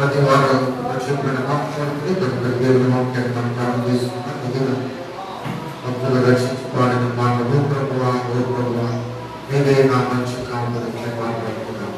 ప్రతి వారు రక్షకుడైన మాట్లాడుతూ దేవుని వాక్యాన్ని మనం ప్రారంభిస్తున్నాం. భక్తులు రక్షించుకోవాలని మాటలు ప్రభువా ఓ ప్రభువా మీరే నా మంచి కావాలని మాట్లాడుతున్నాం.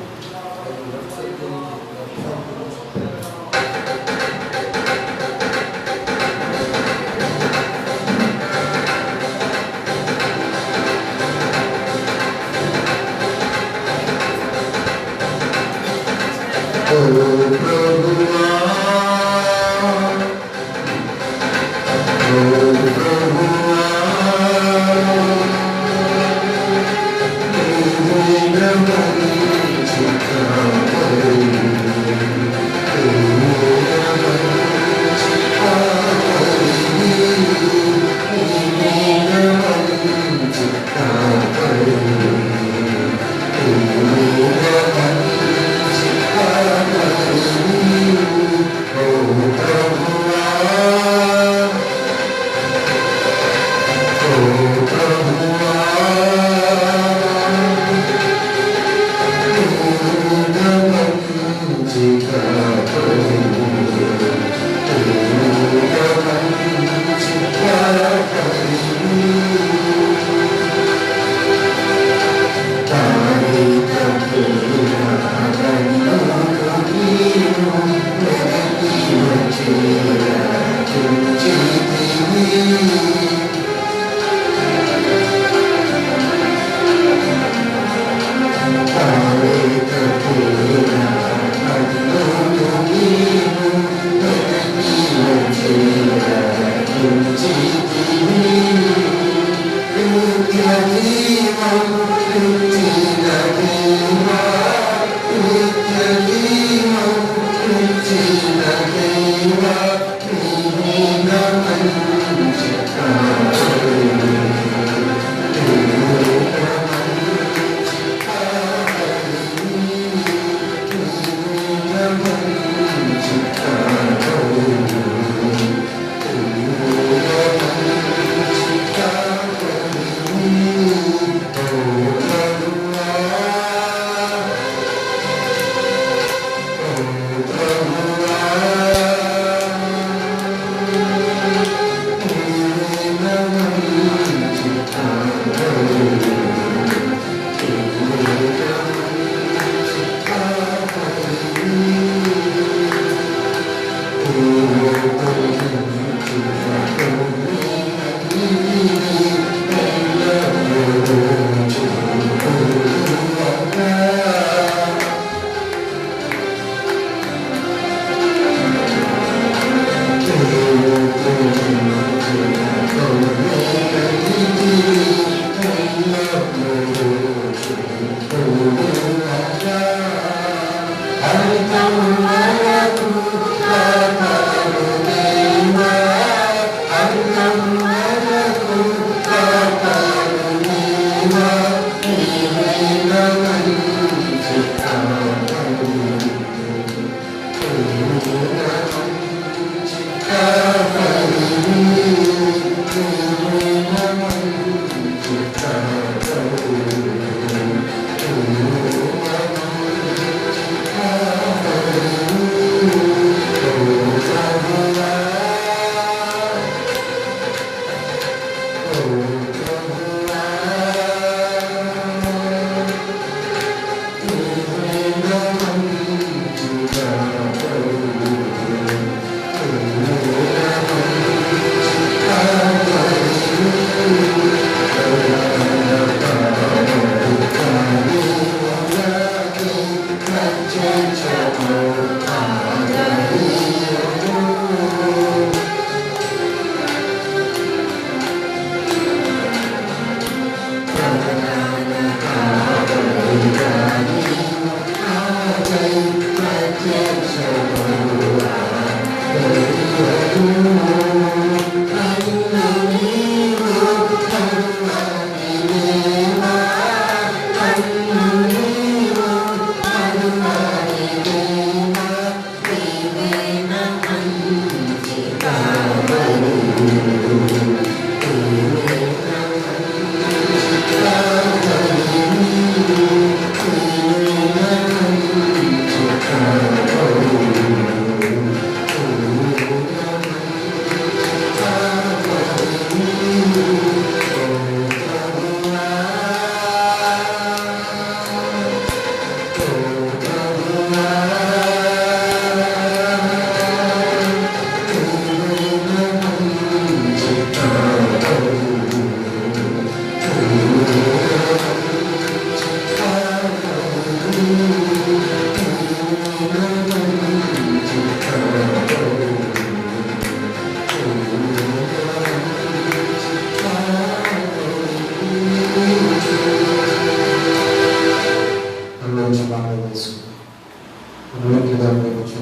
సమయంగా మేము వచ్చిన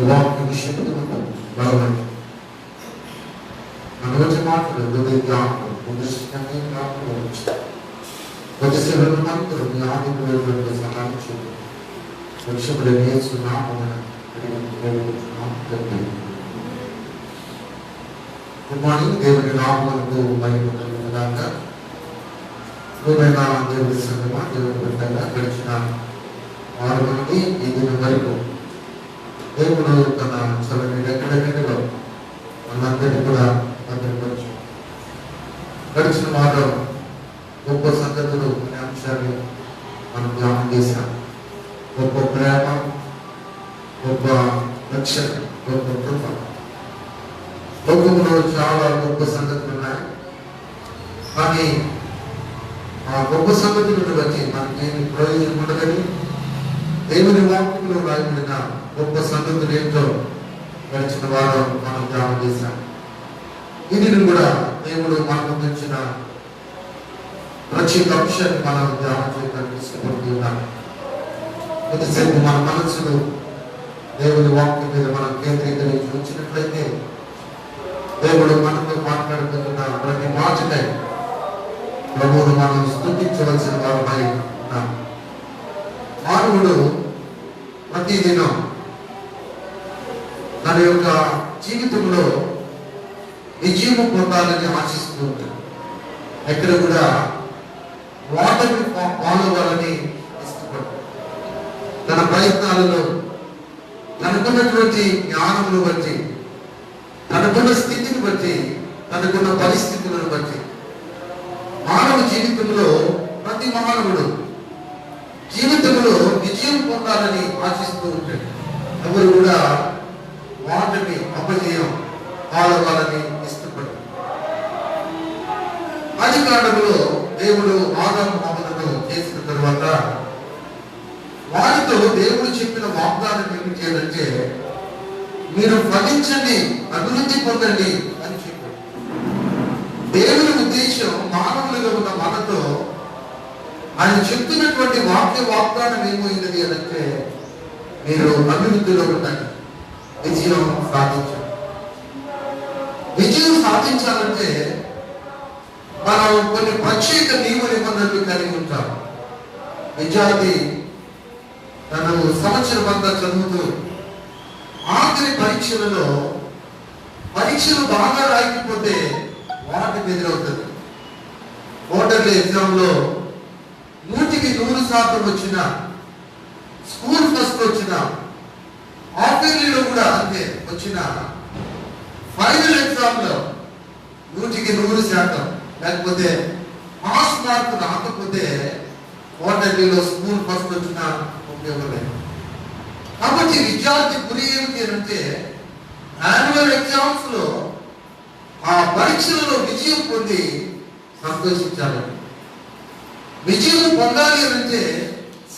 వాక్య విషయంలో బలవంతం మనవచ్చి మాటలు హృదయ జ్ఞాపకం పునశ్చనే జ్ఞాపకం వచ్చి సేవలు మంత్రులు జ్ఞాపకం సహాయం చేయండి రక్షకుడు నేర్చుకున్నామని గుడ్ మార్నింగ్. దేవుని నామమునకు మహిమ కలుగును గాక. దేవుని సంగమా దేవుని బిడ్డగా గడిచిన 6 నుండి ఈ దినం వరకు దేవుడు తన చలని ఎక్కడెక్కడో మనందరినీ కూడా భద్రపరచు. గడిచిన వారం గొప్ప సంగతులు అనే అంశాన్ని మనం ధ్యానం చేశాం. గొప్ప ప్రేమ, గొప్ప రక్షణ, గొప్ప కృప. లోకంలో చాలా గొప్ప సంగతులు ఉన్నాయి. కానీ ఆ గొప్ప సంగతులను బట్టి మనకి ఏమి ప్రయోజనం ఉండదని దేవుని వాక్యంలో రాయబడిన గొప్ప సంగతులు ఏంటో గడిచిన వారం మనం ధ్యానం చేశాం. ఇది కూడా దేవుడు మనకు తెచ్చిన ప్రతి అంశాన్ని మనం ధ్యానం చేయడానికి ఇష్టపడుతున్నాం. కొద్దిసేపు మన మనసును దేవుని వాక్యం మీద మనం కేంద్రీకరించి వచ్చినట్లయితే దేవుడు మనతో మాట్లాడుతున్న ప్రతి మాటకై ప్రభువును మనం స్తుతించవలసిన వారమై ఉన్నాం. మానవుడు ప్రతిదినం తన యొక్క జీవితంలో విజయం పొందాలని ఆశిస్తూ ఉంటాడు. ఎక్కడ కూడా వాటిని పాల్గొనాలని ఇష్టపడతాడు. తన ప్రయత్నాలలో తనకున్నటువంటి జ్ఞానమును బట్టి, తనకున్న స్థితిని బట్టి, తనకున్న పరిస్థితులను బట్టి మానవ జీవితంలో ప్రతి మానవుడు జీవితంలో విజయం పొందాలని ఆశిస్తూ ఉంటాడు. ఎవరు కూడా వాటిని అపజయం పాల్గొనాలని ఇష్టపడతారు. ఆది కాండములో దేవుడు ఆదాము హవ్వలను చేసిన తరువాత వారితో దేవుడు చెప్పిన వాగ్దానం ఏమిటి అంటే, మీరు ఫలించండి, అభివృద్ధి పొందండి అని చెప్పాడు. దేవుని ఉద్దేశం మానవులుగా ఉన్న మనతో ఆయన చెప్తున్నటువంటి వాగ్దానం ఏమైంది అంటే, మీరు అభివృద్ధిలో ఉండండి, విజయం సాధించండి. విజయం సాధించాలంటే మనం కొన్ని ప్రత్యేక నియమ నిబంధనలు కలిగి ఉంటాం. విద్యార్థి తను సంవత్సరం అంతా చదువుతూ ఆఖరి పరీక్షలు బాగా రాయకపోతే వాటికి ఎదురవుతుంది. క్వార్టర్లీ ఎగ్జామ్లో 100కి 100% వచ్చిన, స్కూల్ ఫస్ట్ వచ్చిన, ఆఫర్లీలో కూడా అంతే వచ్చిన, ఫైనల్ ఎగ్జామ్లో 100కి 100% లేకపోతే పాస్ మార్క్ రాకపోతే క్వార్టర్లీలో స్కూల్ ఫస్ట్ వచ్చిన ఉపయోగం లేదు. కాబట్టి విద్యార్థి గురి ఏమిటి అంటే, యాన్యువల్ ఎగ్జామ్స్ లో ఆ పరీక్షలలో విజయం పొంది సంతోషించాలి. విజయం పొందాలి అంటే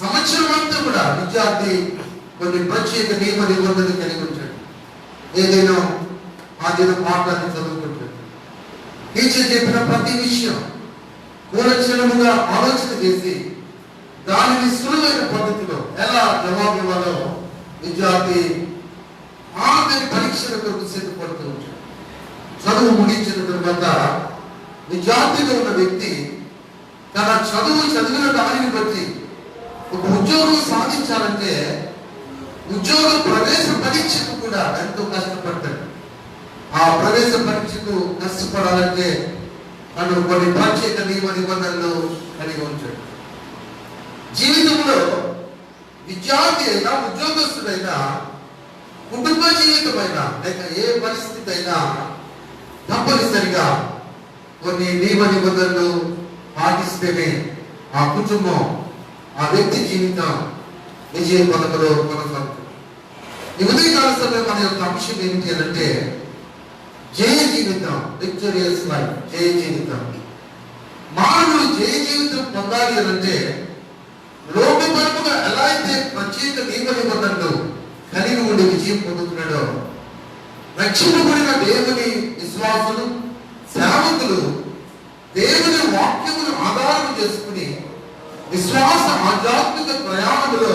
సంవత్సరం అంతా కూడా విద్యార్థి కొన్ని ప్రత్యేక నియమ నిబంధనలు కలిగి ఉంటాడు. ఏదైనా ఆ దిన పాఠాన్ని చదువుకుంటాడు. టీచర్ చెప్పిన ప్రతి విషయం కూలక్షణముగా ఆలోచన చేసి దానిని సులువైన పద్ధతిలో ఎలా జవాబు ఇవ్వాలో విద్యార్థి ఆఖరి పరీక్షల కొరకు సిద్ధపడుతూ ఉంటాడు. చదువు ముగించిన తరువాత విద్యార్థిగా ఉన్న వ్యక్తి తన చదివిన దానిని బట్టి ఒక ఉద్యోగం సాధించాలంటే ఉద్యోగ ప్రవేశ పరీక్షకు కూడా ఎంతో కష్టపడతాడు. ఆ ప్రవేశ పరీక్షకు కష్టపడాలంటే తను కొన్ని ప్రత్యేక నియమ నిబంధనలు కలిగి ఉంటాడు. జీవితంలో విద్యార్థి అయినా, ఉద్యోగస్తుడైనా, కుటుంబ జీవితమైనా, లేక ఏ పరిస్థితి అయినా తప్పనిసరిగా కొన్ని నియమ నిబంధనలు పాటిస్తేనే ఆ కుటుంబం, ఆ వ్యక్తి జీవితం విజయ పథకంలో కొనసాగుతుంది. ఈ ఉదయకాల సమయం మన యొక్క అంశం ఏమిటి అంటే, జయ జీవితం, విక్టోరియస్ లైఫ్, జయ జీవితం. మానవుడు జయ జీవితం పొందాలి అంటే లోకపరముగా ఎలా అయితే ప్రత్యేక నియమ నిబంధనలు కలిగి ఉండి విజయం పొందుతున్నాడో, రక్షింపబడిన దేవుని విశ్వాసులు, సేవకులు దేవుని వాక్యమును ఆధారం చేసుకుని విశ్వాస ఆధ్యాత్మిక ఆధ్యాత్మిక ప్రయాణంలో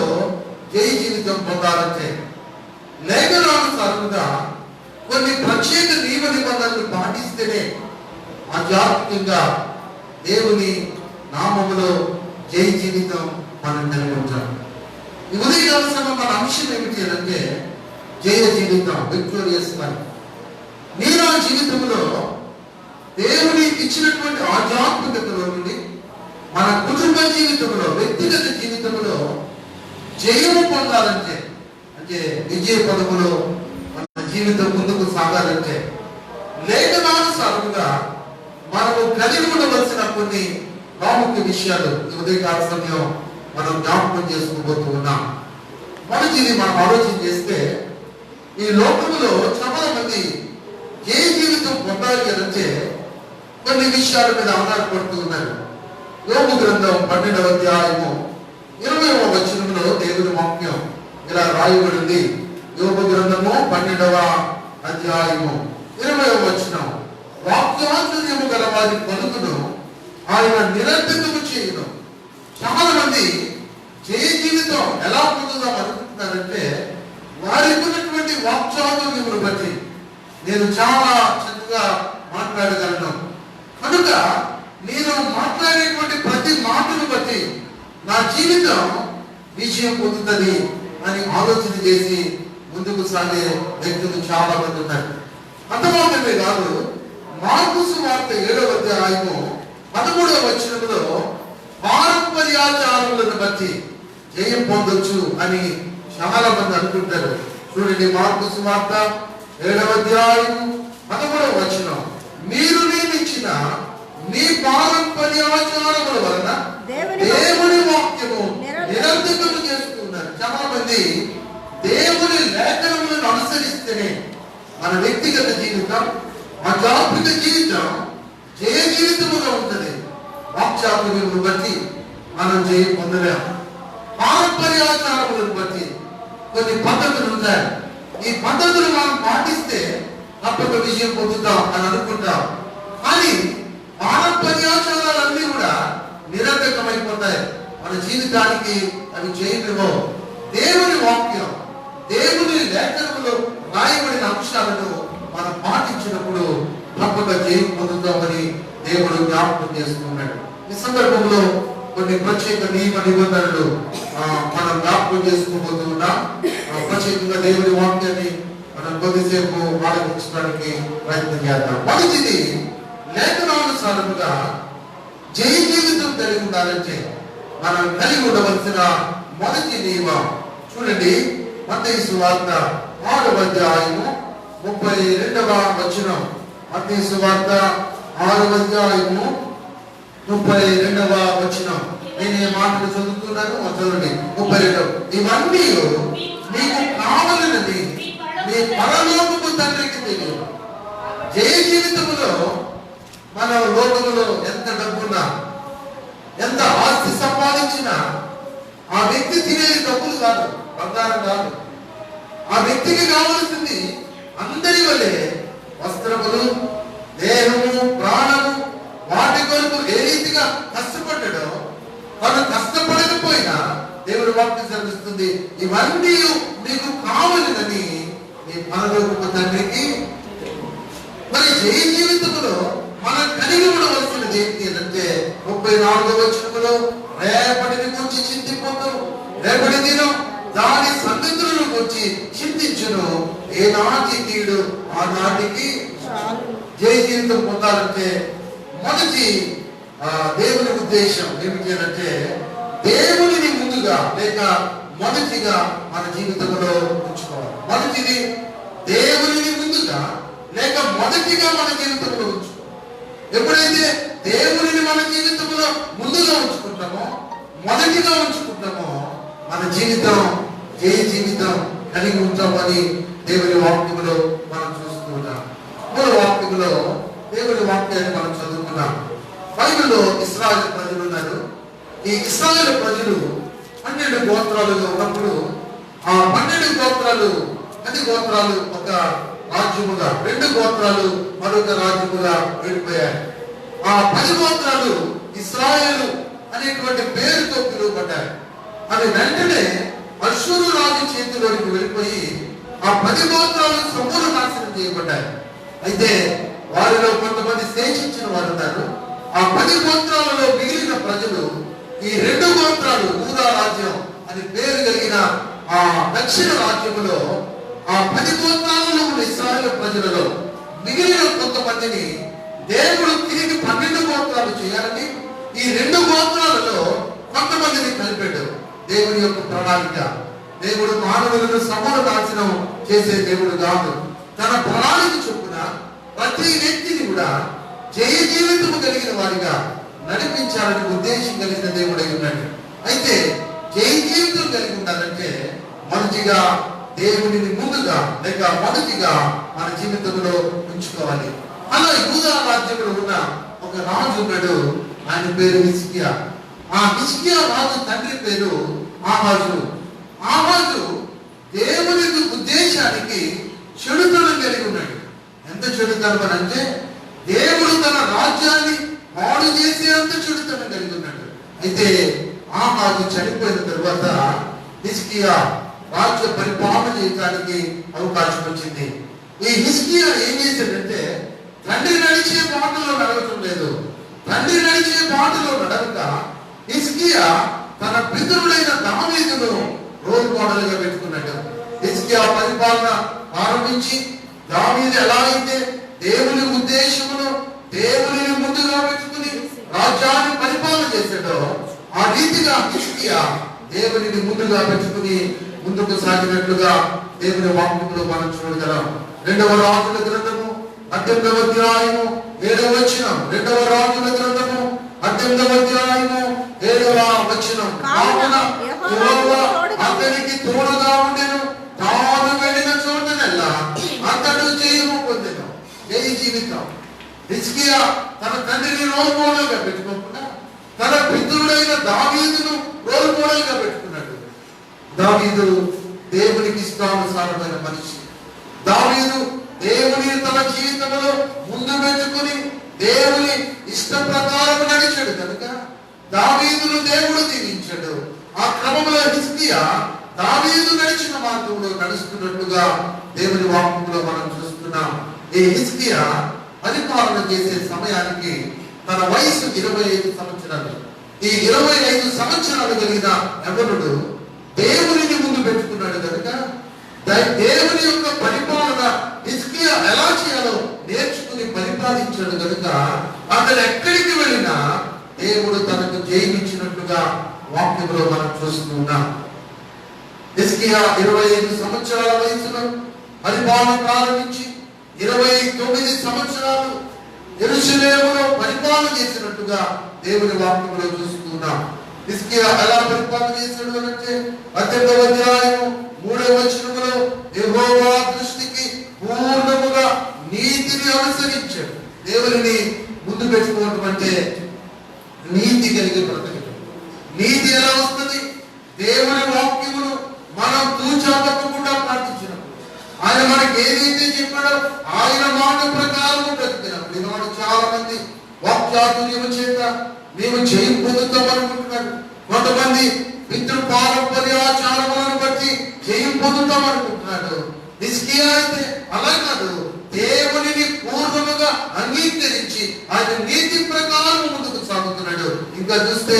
జయ జీవితం పొందాలంటే లేఖనానుసారంగా కొన్ని ప్రత్యేక నియమ నిబంధనలు పాటిస్తేనే ఆధ్యాత్మికంగా దేవుని నామములో జయ జీవితం మనం కలిగి ఉంటాం. ఈ ఉదయకాల సమయం మన అంశం ఏమిటి అంటే జయ జీవితం, విక్టోరియస్ లైఫ్. నీ నా జీవితంలో దేవుని ఇచ్చినటువంటి ఆధ్యాత్మికతలో నుండి మన కుటుంబ జీవితంలో, వ్యక్తిగత జీవితంలో జయము పొందాలంటే, అంటే విజయ పదములో మన జీవితం ముందుకు సాగాలంటే లేఖనానుసారంగా మనము కలిగి ఉండవలసిన కొన్ని ప్రాముఖ్య విషయాలు ఈ ఉదయకాల సమయం మనం జ్ఞాపకం చేసుకోబోతూ ఉన్నాం. మొదటిది మనం ఆలోచన చేస్తే, ఈ లోకములో చాలా మంది ఏ జీవితం పొందాలి అంటే కొన్ని విషయాల మీద ఆధారపడుతూ ఉన్నారు. యోబు గ్రంథం 12వ అధ్యాయము 20వ వచనంలో దేవుని వాక్యం ఇలా రాయబడింది. యోబు గ్రంథము 12వ అధ్యాయము 20వ వచనం, వాక్యాచర్యము గల వారి పలుకును ఆయన నిరంతరము చేయను. చాలా మంది జయ జీవితం ఎలా పొందుదాం అనుకుంటున్నారంటే వారికి ఉన్నటువంటి వాక్చాతుర్యమును బట్టి నేను చాలా చక్కగా మాట్లాడగలను, కనుక నేను మాట్లాడేటువంటి ప్రతి మాటను బట్టి నా జీవితం విజయం పొందుతుంది అని ఆలోచన చేసి ముందుకు సాగే వ్యక్తులు చాలా మంది ఉన్నారు. అంతమాత్రమే కాదు, మార్కు సువార్త 7వ అధ్యాయము 13వ వచనంలో పారంపర్యాచారములను బట్టి జయం పొందొచ్చు అని చాలా మంది అనుకుంటారు. చూడండి, మార్కు సువార్త 7వ అధ్యాయము 13వ వచనం, మీరు నియమించిన మీ పారంపర్యాచారముల వలన దేవుని వాక్యము నిరంతరము చేస్తున్నారు. చాలా మంది దేవుని లేఖనములను అనుసరిస్తేనే మన వ్యక్తిగత జీవితం, ఆధ్యాత్మిక జీవితం జయ జీవితముగా ఉంటుంది. వాక్చాతుర్యమును బట్టి మనం జయం పొందలేం. పారంపర్యాచారములను బట్టి కొన్ని పద్ధతులు ఉంటాయి. ఈ పద్ధతులు మనం పాటిస్తే తప్పక విజయం పొందుతాం అని అనుకుంటాం. కానీ పారంపర్యాచారాలన్నీ కూడా నిరర్థకమైపోతాయి. మన జీవితానికి అవి చేయలేవో. దేవుని వాక్యం, దేవుని లేఖనములో రాయబడిన అంశాలను మనం పాటించినప్పుడు తప్పక జయం పొందుతామని దేవుడు జ్ఞాపకం చేసుకున్నాడు. ఈ సందర్భంలో కొన్ని ప్రత్యేక నియమ నిబంధనలు మనం జ్ఞాపకం చేసుకోబోతూ ఉన్నాం. ప్రత్యేకంగా దేవుని వాక్యాన్ని మనం కొద్దిసేపు ఆలోచించడానికి ప్రయత్నం చేద్దాం. మొదటిది, లేఖనానుసారముగా జయ జీవితం కలిగి ఉండాలంటే మనం కలిగి ఉండవలసిన మొదటి నియమం చూడండి, మత్తయి సువార్త 6వ అధ్యాయము 32వ వచనం. మత్తయి సువార్త 6వ అధ్యాయము 32వ వచనం. నేను ఈ మాటలు చదువుతున్నాను, చదవండి. 32, ఇవన్నీ నీకు కావాలన్నది నీ పరలోకపు తండ్రికి తెలియదు. జయ జీవితంలో మన లోకములో ఎంత డబ్బున్నా, ఎంత ఆస్తి సంపాదించినా ఆ వ్యక్తి తినేది డబ్బులు కాదు, బంగారం కాదు. ఆ వ్యక్తికి కావలసింది అందరి వల్లే వస్త్రములు, దేహము, ప్రాణము. వాటి కొరకు ఏ రీతిగా కష్టపడ్డాడో తను కష్టపడకపోయినా దేవుడు వాక్యం చదివిస్తుంది, ఇవన్నీ నీకు కావాలని నీ పరలోకపు తండ్రికి. మరి జయ జీవితంలో మనం కలిగి ఉండవలసినది ఏంటి అంటే 34వ వచనంలో, రేపటిని గురించి చింతిపోతూ రేపటి దినం దాని సంగతులను గురించి చింతించును, ఏనాటి కీడు ఆనాటికి. జయ జీవితం పొందాలంటే మొదటి దేవుని ఉద్దేశం ఏమిటి అంటే దేవునిని ముందుగా లేక మొదటిగా మన జీవితంలో ఉంచుకోవాలి. మొదటిది దేవునిని ముందుగా లేక మొదటిగా మన జీవితంలో ఉంచుకోవాలి. ఎప్పుడైతే దేవునిని మన జీవితంలో ముందుగా ఉంచుకుంటామో, మొదటిగా ఉంచుకుంటామో, మన జీవితం జయ జీవితం కలిగి ఉంటామని దేవుని వాక్యములో మనం చూస్తున్నాం. మూల వాక్యములో దేవుని వాక్యాన్ని మనం చదువుకున్నాం. బైబిల్లో ఇశ్రాయేలు ప్రజలు ఉన్నారు. ఈ ఇశ్రాయేలు ప్రజలు 12 గోత్రాలుగా ఉన్నప్పుడు ఆ 12 గోత్రాలు 10 గోత్రాలు ఒక రాజ్యముగా, 2 గోత్రాలు మరొక రాజ్యముగా వెళ్ళిపోయాయి. ఆ 10 గోత్రాలు ఇశ్రాయేలు అనేటువంటి పేరుతో పిలువబడ్డాయి. అది వెంటనే అశ్షూరు రాజు చేతిలోకి వెళ్ళిపోయి ఆ 10 గోత్రాలు సంపూర్ణ నాశనం చేయబడ్డాయి. అయితే వారిలో కొంతమంది శేషించిన వారు ఉన్నారు. ఆ 10 గోత్రాలలో మిగిలిన ప్రజలు ఈ 2 గోత్రాలు యూదా రాజ్యం అని పేరు కలిగిన ఆ దక్షిణ రాజ్యములో ఆ 10 గోత్రాలలో ఉన్న ఇశ్రాయేలు ప్రజలలో మిగిలిన కొంతమందిని దేవుడు తిరిగి 12 గోత్రాలు చేయాలని ఈ 2 గోత్రాలలో కొంతమందిని కలిపాడు. దేవుని యొక్క ప్రణాళిక. దేవుడు మానవులను సమూల నాశనం చేసే దేవుడు కాదు. తన ప్రణాళిక చొప్పున ప్రతి వ్యక్తిని కూడా జయ జీవితము కలిగిన వారిగా నడిపించాలని ఉద్దేశం కలిగిన దేవుడై ఉన్నాడు. అయితే జయ జీవితం కలిగి ఉండాలంటే మొదటిగా దేవుడిని ముందుగా లేక మొదటిగా మన జీవితంలో ఉంచుకోవాలి. అలా యూదా రాజ్యంలో ఉన్న ఒక రాజు ఉన్నాడు. ఆయన పేరు హిజ్కియా. ఆ హిజ్కియా రాజు తండ్రి పేరు ఆహాజు. ఆహాజు దేవుని ఉద్దేశానికి చెడుతనం కలిగి ఉన్నాడు. ఎంత చెడుతనం అని అంటే దేవుడు తన రాజ్యాన్ని పాడు చేసేంత చెడుతనం కలిగి ఉన్నాడు. అయితే ఆహాజు చనిపోయిన తర్వాత హిజ్కియా రాజ్య పరిపాలన చేయడానికి అవకాశం వచ్చింది. ఈ హిజ్కియా ఏం చేశాడంటే తండ్రి నడిచే బాటలో నడవటం లేదు. తండ్రి నడిచే బాటలో నడవక హిజ్కియా తన పితరుడైన దావీదును రోల్ మోడల్ గా పెట్టుకున్నాడు. హిజ్కియా పరిపాలన ఆరంభించి దావీదు ఎలా అయితే దేవుని ఉద్దేశమును దేవుని ముందుగా పెట్టుకుని రాజ్యాన్ని పరిపాలన చేశాడో ఆ రీతిగా హిజ్కియా దేవుని ముందుగా పెట్టుకుని ముందుకు సాగినట్లుగా దేవుని వాక్యంలో మనం చూడగలం. 2వ రాజుల గ్రంథము 18వ అధ్యాయము 7వ వచనం. 2వ రాజుల గ్రంథము 18వ అధ్యాయము 7వ వచనం. యెహోవా అతనికి తోడుగా ఉండెను, తాను వెళ్ళిన చోటనెల్లా అతడు జయము పొందెను. జయ జీవితం. హిజ్కియా తన తండ్రిని రోల్ మోడల్ గా పెట్టుకోకుండా తన పితరుడైన దావీదును రోల్ మోడల్ గా పెట్టుకున్నాడు. దావీదు దేవునికి ఇష్టానుసారమైన మనిషి. దావీదు దేవుని తన జీవితంలో ముందు పెట్టుకుని దేవుని ఇష్ట ప్రకారం నడిచాడు కనుక దావీదును దేవుడు దీవించాడు. ఆ క్రమంలో హిజ్కియా దావీదు నడిచిన మార్గంలో నడుస్తున్నట్లుగా దేవుని వాక్యంలో మనం చూస్తున్నాం. ఈ హిజ్కియా పరిపాలన చేసే సమయానికి తన వయసు 25 సంవత్సరాలు. ఈ 25 సంవత్సరాలు కలిగిన యవనుడు దేవుని ముందు పెట్టుకున్నాడు కనుక దేవుని యొక్క పరిపాలన హిజ్కియా ఎలా చేయాలో నేర్చుకుని పరిపాలించాడు కనుక అతను ఎక్కడికి వెళ్ళినా దేవుడు తనకు జయించినట్లుగా వాక్యంలో మనం చూస్తున్నాం. హిజ్కియా 25 సంవత్సరాల వయసులో పరిపాలన ప్రారంభించి 29 సంవత్సరాలు యెరూషలేములో పరిపాలన చేసినట్టుగా దేవుని వాక్యంలో చూస్తున్నాం. హిజ్కియా ఎలా పరిపాలన చేశాడు అంటే 18వ అధ్యాయము 3వ వచనంలో యెహోవా దృష్టికి పూర్ణముగా నీతిని అనుసరించాడు. దేవుని ముందు పెట్టుకోవడం అంటే నీతి కలిగి బ్రతకడం. నీతి ఎలా వస్తుంది? దేవుని వాక్యమును మనం తూచాపట్టకుండా ప్రార్థించినప్పుడు, ఆయన మనకి ఏదైతే చెప్పాడో ఆయన మాట ప్రకారం బ్రతికినప్పుడు. ఈనాడు చాలా మంది వాక్యాతుర్యము చేత మేము జయం పొందుతాం అనుకుంటున్నారు. కొంతమంది పితృ పారంపర్యాచారములను బట్టి జయం పొందుతాం అనుకుంటున్నాడు. హిజ్కియా అయితే అలా కాదు. దేవునిని పూర్వముగా అంగీకరించి ఆయన నీతి ప్రకారం ముందుకు సాగుతున్నాడు. ఇంకా చూస్తే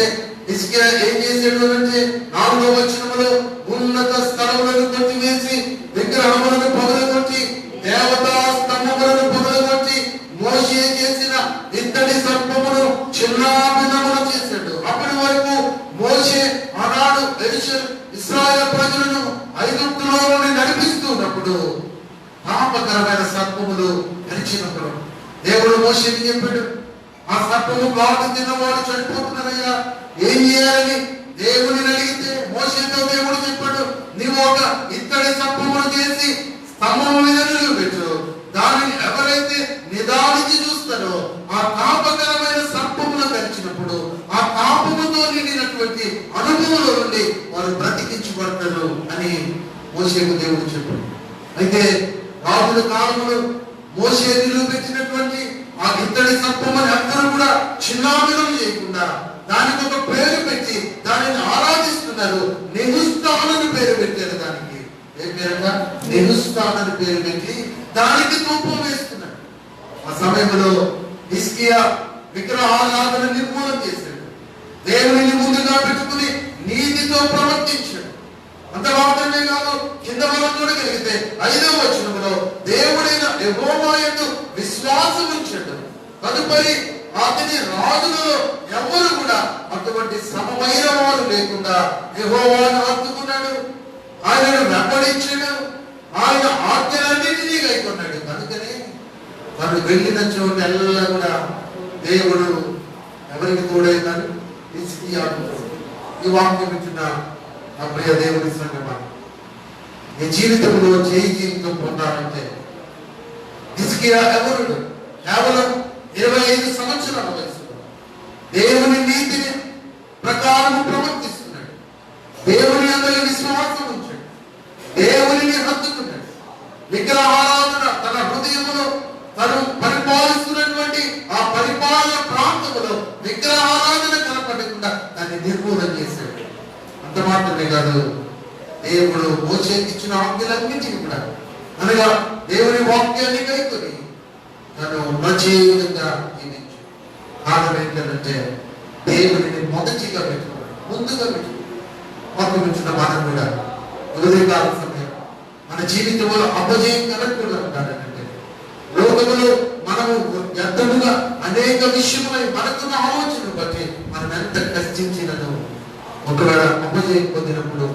హిజ్కియా ఏం చేశాడు అంటే 4వ వచనములో ఉన్నత స్థలములను కొట్టివేసి విగ్రహములను పగలగొట్టి దేవతా స్తంభములను పగలగొట్టి మోషే చేసిన ఇత్తడి సర్పమును చిన్నాభిన్నములు చేశాడు. అప్పటి వరకు మోషే ఆనాడు ఇశ్రాయేలు ప్రజలను ఐగుప్తులో నుండి నడిపిస్తున్నప్పుడు పాపకరమైన సర్పములు గడిచినప్పుడు దేవుడు మోషేకి చెప్పాడు, ఆ సర్పము కాటు తిన్నవాడు చనిపోతున్నారయ్యా, ఏం చేయాలని దేవుని అడిగితే మోషేతో దేవుడు చెప్పాడు, నీవు ఒక ఇత్తడి సర్పమును చేసి స్తంభము మీద నిలబెట్టు. దానిని ఎవరైతే నిదానించి చూస్తారో ఆ పాపకరమైన సర్పములు గడిచినప్పుడు ఆ పాపముతో నిండినటువంటి అనుభవంలో నుండి వారు బ్రతికించబడతారు అని మోషేకు దేవుడు చెప్పాడు. అయితే రాజుల కాలంలో మోషే నిలబెట్టినటువంటి ఆ ఇత్తడి సర్పమని అందరూ కూడా చిన్నాభిన్నం చేయకుండా దానికి ఒక పేరు పెట్టి దానిని ఆరాధిస్తున్నారు. నెహుస్తానని పేరు పెట్టారు. దానికి ఏ పేరుగా? నెహుస్తానని పేరు పెట్టి దానికి ధూపం వేస్తున్నారు. ఆ సమయంలో హిజ్కియా విగ్రహారాధన నిర్మూలన చేశాడు. దేవుని ముందుగా పెట్టుకుని నీతితో ప్రవర్తించాడు. అంత మాత్రమే కాదు, కింద మనం చూడగలిగితే 5వ వచనంలో దేవుడైన యెహోవా యందు విశ్వాసం ఉంచాడు. తదుపరి అతని రాజులలో ఎవరు కూడా అటువంటి సమమైన వారు లేకుండా యెహోవాను హత్తుకున్నాడు, ఆయనను వెంబడించాడు, ఆయన ఆజ్ఞలన్నింటినీ గైకొన్నాడు. కనుకనే తను వెళ్ళిన చోటెల్లా కూడా దేవుడు ఎవరికి తోడైనాడు? హిజ్కియాకు. ఈ వాక్యం ఇచ్చిన నా ప్రియ దేవుని సంగమా, ఈ జీవితంలో జయ జీవితం పొందాలంటే హిజ్కియా ఎవరు? కేవలం 25 సంవత్సరాల వయసులో దేవుని నీతిని ప్రకారం ప్రవర్తిస్తున్నాడు. దేవుని అందరి విశ్వాసం ఉంచాడు. దేవునిని హత్తుకున్నాడు. విగ్రహారాధన తన హృదయంలో తను పరిపాలిస్తున్నటువంటి ఆ పరిపాలన ప్రాంతంలో విగ్రహారాధన కనపడకుండా దాన్ని నిర్మూలన చేశాడు. అంత మాత్రమే కాదు, దేవుడు మోషేకి ఇచ్చిన ఆజ్ఞలన్నింటినీ కూడా అనగా దేవుని వాక్యాన్ని కైకొని తను నజేయుడిగా జీవించు. కారణం ఏంటంటే దేవుడిని మొదటిగా పెట్టుకున్నాడు, ముందుగా పెట్టుకున్నాడు. వాక్యం ఇచ్చిన మనం కూడా ఉదయకాల సమయం మన జీవితంలో అపజయం కలగకూడదు అంటారంటే లోకములో మనము వ్యర్థముగా అనేక విషయములై మనకున్న ఆలోచనలు బట్టి మనం ఎంత కష్టించినను ఒకవేళ అపజయం పొందినప్పుడు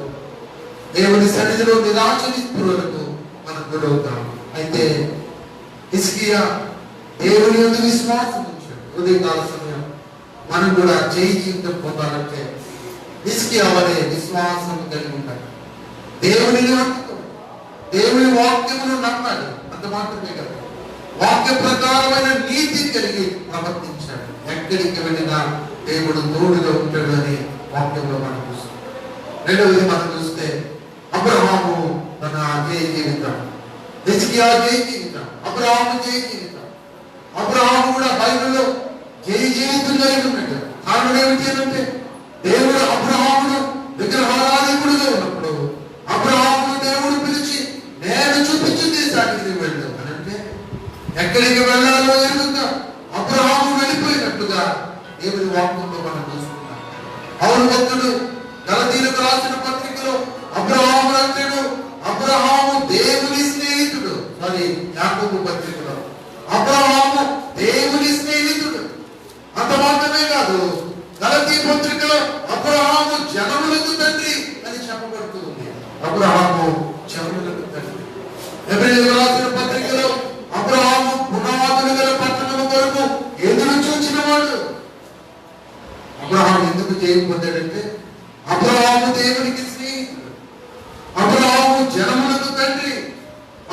దేవుని సన్నిధిలో నిరాశ నిస్పృహలకు మనం గురవుతాం. అయితే హిజ్కియా దేవుని యందు విశ్వాసం ఉంచాడు. ఉదయకాల సమయం మనం కూడా జయ జీవితం పొందాలంటే హిజ్కియా వలె విశ్వాసం కలిగి ఉండాలి. దేవునిని హత్తుకోవాలి, దేవుని వాక్యమును నమ్మాలి. అంత మాత్రమే కదా, వాక్య ప్రకారమైన నీతి కలిగి ప్రవర్తించాడు. ఎక్కడికి వెళ్ళినా దేవుడు తోడుగా ఉంటాడు అని వాక్యంలో మనం చూస్తాం. రెండవది మనం చూస్తే అబ్రహాము తన జయ జీవితం, హిజ్కియా జయ జీవితం, అబ్రహాము జయ జీవితం. అబ్రహాము కూడా బైబిల్లో జయ జీవితం కలిగి ఉన్నాడు. కారణం ఏమిటి అంటే దేవుడు అబ్రహామును విగ్రహారాధికుడుగా ఉన్నప్పుడు అబ్రహామును దేవుడు పిలిచి నేను చూపించు దేశానికి వెళ్ళు అని అంటే ఎక్కడికి వెళ్ళాలో ఎరుగుగా అబ్రహాము వెళ్ళిపోయినట్టుగా దేవుని వాక్యంలో మనం చూస్తున్నాం. పౌలు భక్తుడు గలతీయులకు రాసిన పత్రికలో అబ్రహాము అంటాడు, అబ్రహాము దేవుని స్నేహితుడు. యాకోబు పత్రికలో అబ్రహాము దేవుని స్నేహితుడు. అంత మాత్రమే కాదు, గలతీ పత్రికలో అబ్రహాము జనములకు తండ్రి అని చెప్పబడుతూ ఉంది. అబ్రహాము జనములకు తండ్రి. హెబ్రీయులకు రాసిన పత్రికలో అబ్రహాము పునాదులు గల పట్టణము కొరకు ఎదురు చూచిన వాడు. అబ్రహాము ఎందుకు జయం పొందాడంటే అబ్రహాము దేవునికి స్నేహితుడు, అబ్రహాము జనములకు తండ్రి,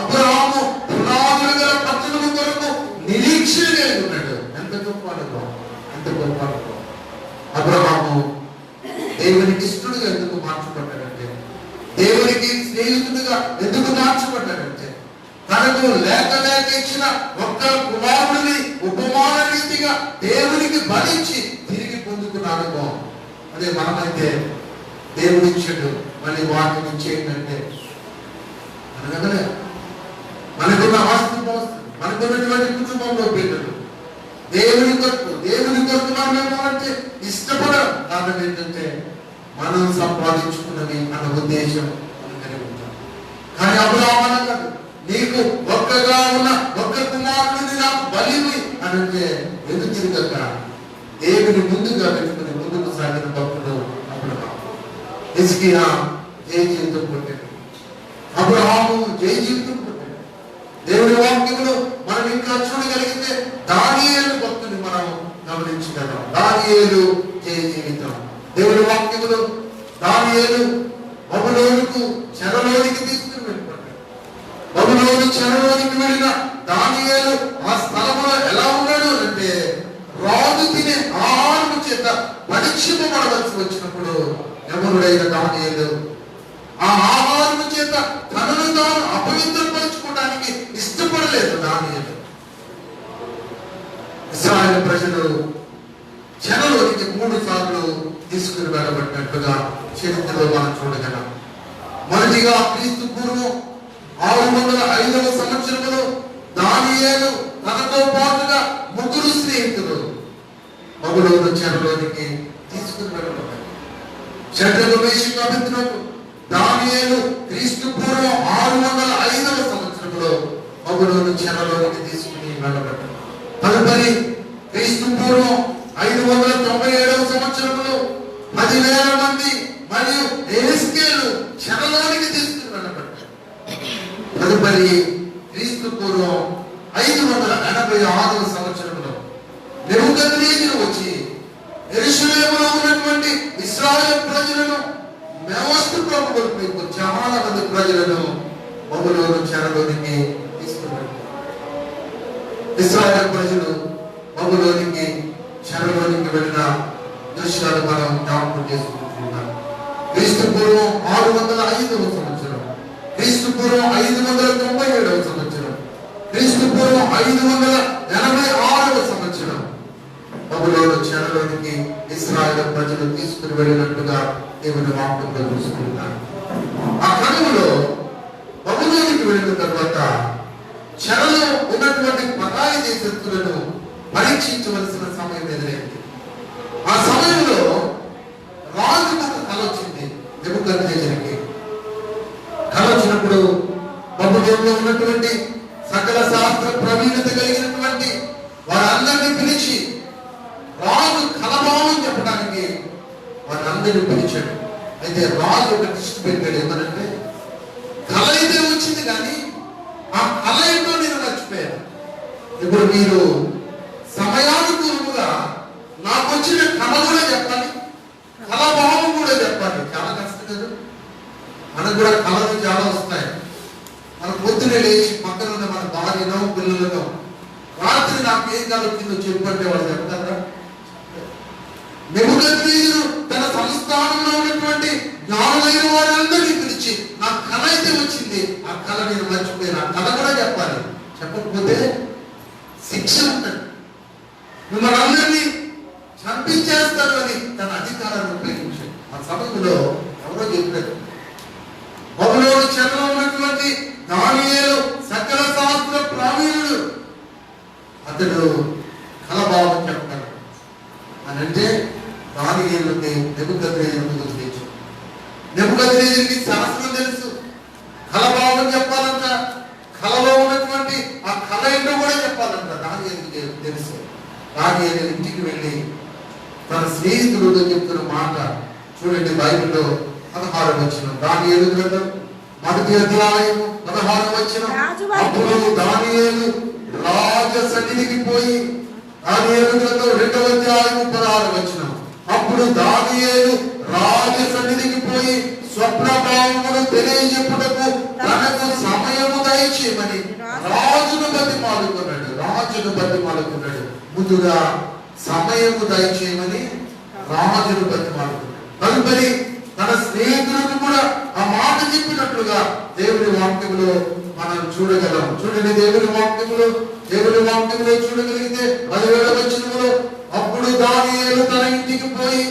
అబ్రహాము పునాదులు గల పట్టణము కొరకు నిరీక్షణ కలిగి ఉన్నాడు. ఎంత గొప్ప అనుభవం, ఎంత గొప్ప అనుభవం. అబ్రహాము దేవునికి ఇష్టడుగా ఎందుకు మార్చబడ్డాడంటే, దేవునికి స్నేహితుడిగా ఎందుకు మార్చబడ్డాడంటే తనకు లేక ఇచ్చిన ఒక్క కుమారుడిని ఉపమాన రీతిగా దేవునికి బలించి తిరిగి పొందుకున్న అనుభవం. అదే మనమైతే దేవుడు ఇచ్చాడు, మళ్ళీ వాటిని ఇచ్చేయండి అనగలే. మనకున్న ఆస్తి పోస్తుంది, మనకున్నటువంటి కుటుంబంలో పిల్లలు దేవుని కొరకు అంటే ఇష్టపడడం. కారణం ఏంటంటే మనం సంపాదించుకున్నది అన్న ఉద్దేశం కలిగి ఉంటాం. కానీ అబ్రహాము అన్నాడు, నీకు ఒక్కగా ఉన్న ఒక్క కుమారుడిని నాకు బలివి అని అంటే ఎదురు తిరగక దేవుని ముందుగా పెట్టుకుని ముందుకు సాగిన భక్తుడు అబ్రహాము. హిజ్కియా జయ జీవితం పొందాడు, అబ్రహాము జయ జీవితం పొందాడు. దేవుని వాక్యములో మనం ఇంకా చూడగలిగితే దానియేలు భక్తుని మనం గమనించగలం. దానియేలు జయ జీవితం. దేవుని వాక్యములో దానియేలు బబులోనుకు చెరలోనికి తీసుకుని వెళ్ళిపోతాడు. బబులోను చెరలోనికి వెళ్ళిన దానియేలు ఆ స్థలంలో ఎలా ఉన్నాడు అంటే రాజు తినే ఆహారము చేత పరీక్షింపబడవలసి వచ్చినప్పుడు యవనుడైన దానియేలు ఆ ఆహారము చేత తనను తాను అపవిత్రపరచుకోవడానికి ఇష్టపడలేదు. దానియేలు ఇశ్రాయేలు ప్రజలు చెరలోనికి 3 సార్లు తీసుకుని వెళ్ళబట్టినట్లుగా చరిత్రలో మనం చూడగలం. మొదటిగా క్రీస్తు పూర్వం 605వ సంవత్సరంలో దానియేలు తనతో పాటుగా 3 స్నేహితులు బబులోను చెరలోనికి తీసుకుని వెళ్ళబడ్డారు. షడ్రకు, మేషకు, అబేద్నెగో, దానియేలు క్రీస్తు పూర్వం 605వ సంవత్సరంలో బబులోను చెరలోనికి తీసుకుని వెళ్ళబడ్డారు. తదుపరి క్రీస్తు పూర్వం 597వ సంవత్సరంలో 10,000 మంది మరియు ఎహెజ్కేలు చెరలోనికి తీసుకుని వెళ్ళబడ్డారు. తదుపరి క్రీస్తు పూర్వం 586వ సంవత్సరంలో నెబుకద్నెజరు వచ్చి యెరూషలేములో ఉన్నటువంటి ఇశ్రాయేలు ప్రజలను, మేవస్తు ప్రభువులకు చాలా మంది ప్రజలను బబులోను చెరలోనికి తీసుకున్నారు. ఇశ్రాయేలు ప్రజలు బబులోనికి చెరలోనికి వెళ్ళిన దృశ్యాలు మనం జ్ఞాపకం చేసుకుంటున్నాం. క్రీస్తు పూర్వం 605వ సంవత్సరం, క్రీస్తు పూర్వం 597వ సంవత్సరం, క్రీస్తు పూర్వం 586వ సంవత్సరం బబులోను చెరలోనికి ఇశ్రాయేలు ప్రజలు తీసుకుని వెళ్ళినట్టుగా దేవుని వాక్యంలో చూసుకుంటారు. ఆ క్రమంలో బబులోనికి వెళ్ళిన తర్వాత చెరలో ఉన్నటువంటి పరాయి దేశస్తులను పరీక్షించవలసిన సమయం ఎదురైంది. ఆ సమయంలో రాజుకు ఒక కల వచ్చింది. నెబుకద్నెజరుకి కల వచ్చినప్పుడు బబులోనులో ఉన్నటువంటి సకల శాస్త్ర ప్రవీణత కలిగినటువంటి వారందరినీ పిలిచి రాజు కలభావం చెప్పడానికి వారందరినీ పిలిచాడు. అయితే రాజు ఒక దృష్టి పెట్టాడు. ఏమనంటే, కల అయితే వచ్చింది కానీ ఆ కల ఏంటో నేను మర్చిపోయాను. ఇప్పుడు మీరు సమయానుకూలముగా నాకు వచ్చిన కళ కూడా చెప్పాలి, కళాభావం కూడా చెప్పాలి. చాలా కష్టం కదా. మనకు కూడా కళలు చాలా వస్తాయి. మన పొద్దునే లేచి పక్కన ఉన్న మన భార్యనో పిల్లలనో రాత్రి నాకు ఏం కళ వచ్చిందో చెప్పంటే వాళ్ళు చెప్తారా? నెబుకద్నెజరు తన సంస్థానంలో ఉన్నటువంటి జ్ఞానులైన వారందరినీ పిలిచి నా కళ అయితే వచ్చింది, ఆ కళ నేను మర్చిపోయాను, ఆ కళ కూడా చెప్పాలి. చెప్పకపోతే శిక్ష ఉంటుంది, మిమ్మల్ని అందరినీ చంపించేస్తారు అని తన అధికారాన్ని ఉపయోగించాడు. ఆ సమయంలో ఎవరో చెప్పారు, బబులోను చెరలో ఉన్నటువంటి దానియేలు సకల శాస్త్ర ప్రావీణుడు, అతడు కలభావం చెప్తాడు అని అంటే దానియేలుని నెబుకద్నెజరు ముందుకు తెచ్చు. నెబుకద్నెజరుకి శాస్త్రం తెలుసు, కలభావం చెప్పాలంట, కలలో ఉన్నటువంటి ఆ కళ ఏంటో కూడా చెప్పాలంట. దానియేలుకి తెలుసు. దానియేలు ఇంటికి వెళ్ళి తన స్నేహితులతో చెప్తున్న మాట చూడండి. బైబిల్లో 16వ వచనం, దానియేలు గ్రంథం 1వ అధ్యాయం 16వ వచనం. అప్పుడు దానియేలు రాజ సన్నిధికి పోయి, దానియేలు గ్రంథం 2వ అధ్యాయం 16వ వచనం. అప్పుడు దానియేలు రాజ సన్నిధికి పోయి స్వప్నభావమును తెలియజెప్పుటకు తనకు సమయము దయచేయమని రాజును బతిమాలుకున్నాడు. ముందుగా సమయము దయచేయమని రాజును బతిమాలుకున్నాడు. తదుపరి తన స్నేహితులకు కూడా ఆ మాట చెప్పినట్లుగా దేవుని వాక్యములో మనం చూడగలం. చూడండి, దేవుని వాక్యములో చూడగలిగితే 10వ వచనములో, అప్పుడు దానియేలు తన ఇంటికి పోయి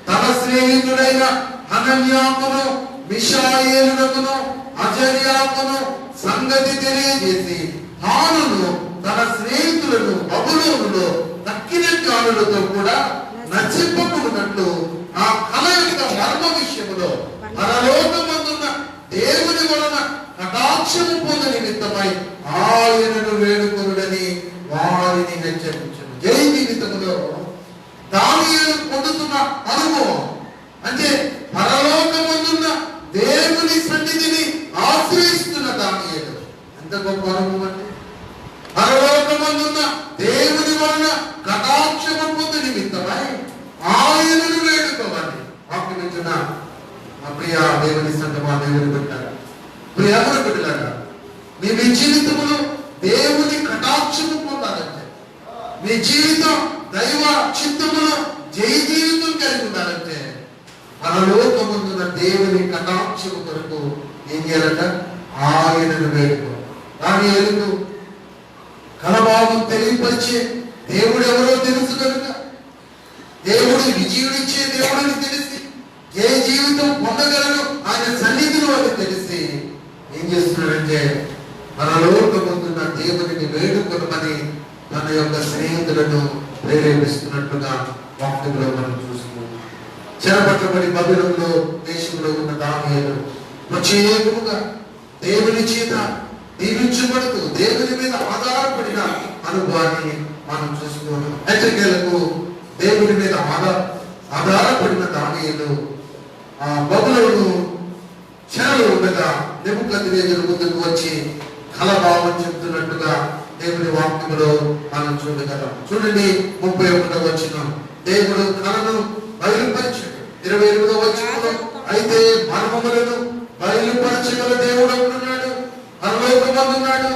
తన స్నేహితుడైన హనన్యాకును, మిషాయేలునకును, అజర్యాకును సంగతి తెలియజేసి తానును తన స్నేహితులను బబులోనులో తక్కిన జ్ఞానులతో కూడా నశింపకున్నట్లు ఆ కల యొక్క మర్మ విషయములో పరలోకమందున్న దేవుని వలన కటాక్షము పొంద నిమిత్తమై ఆయనను వేడుకొనుడని వారిని హెచ్చరించను. జై జీవితములో దానియేలు పొందుతున్న అనుభవం అంటే పరలోకమందున్న దేవుని సన్నిధిని ఆశ్రయిస్తున్న దానియేలు ఎంత గొప్ప అనుభవం అంటే, పరలోకమందున్న దేవుని వలన కటాక్షము పొంద నిమిత్తమై ఆయనను వేడుకోవాలి. వాక్యమిచ్చిన మా ప్రియ దేవుని సంగమా, దేవుని పెట్టారు ప్రియముల బిడ్డలారా, మీ జీవితంలో దేవుని కటాక్షము పొందాలంటే, మీ జీవితం దైవ చిత్తములో జయ జీవితం కలిగి ఉండాలంటే, పరలోకమందున దేవుని కటాక్షము కొరకు ఏం చేయాలంట? ఆయనను వేడుకో. దానియేలుకు కలభావం తెలియపరిచే దేవుడు ఎవరో తెలుసు కనుక, దేవుడు విజయుడిచ్చే దేవుడిని తెలిసి ఏ జీవితం పొందగలను ఆయన సన్నిధిలో అని తెలిసి ఏం చేస్తున్నాడంటే పరలోకమందున్న దేవునిని వేడుకొనమని తన యొక్క స్నేహితులను ప్రేరేపిస్తున్నట్టుగా వాక్యంలో మనం చూస్తున్నాం. చెరపట్టబడి బబిలోనులో దేశంలో ఉన్న దానియేలు ప్రత్యేకముగా దేవుని చేత దీవించబడుతూ దేవుని మీద ఆధారపడిన అనుభవాన్ని మనం చూస్తున్నాం. హెచ్చరికలకు దేవుని మీద ఆధారపడిన దానియేలు ఆ బబులోను చెరలో ఉండగా నెబుకద్నెజరు ముందుకు వచ్చి కలభావం చెప్తున్నట్టుగా దేవుని వాక్యములో మనం చూడగలం. చూడండి 31వ వచనం. దేవుడు కలను బయలుపరిచాడు. 28వ వచనంలో అయితే మర్మములను బయలుపరచగల దేవుడు అంటున్నాడు, పరలోకమందున్నాడు,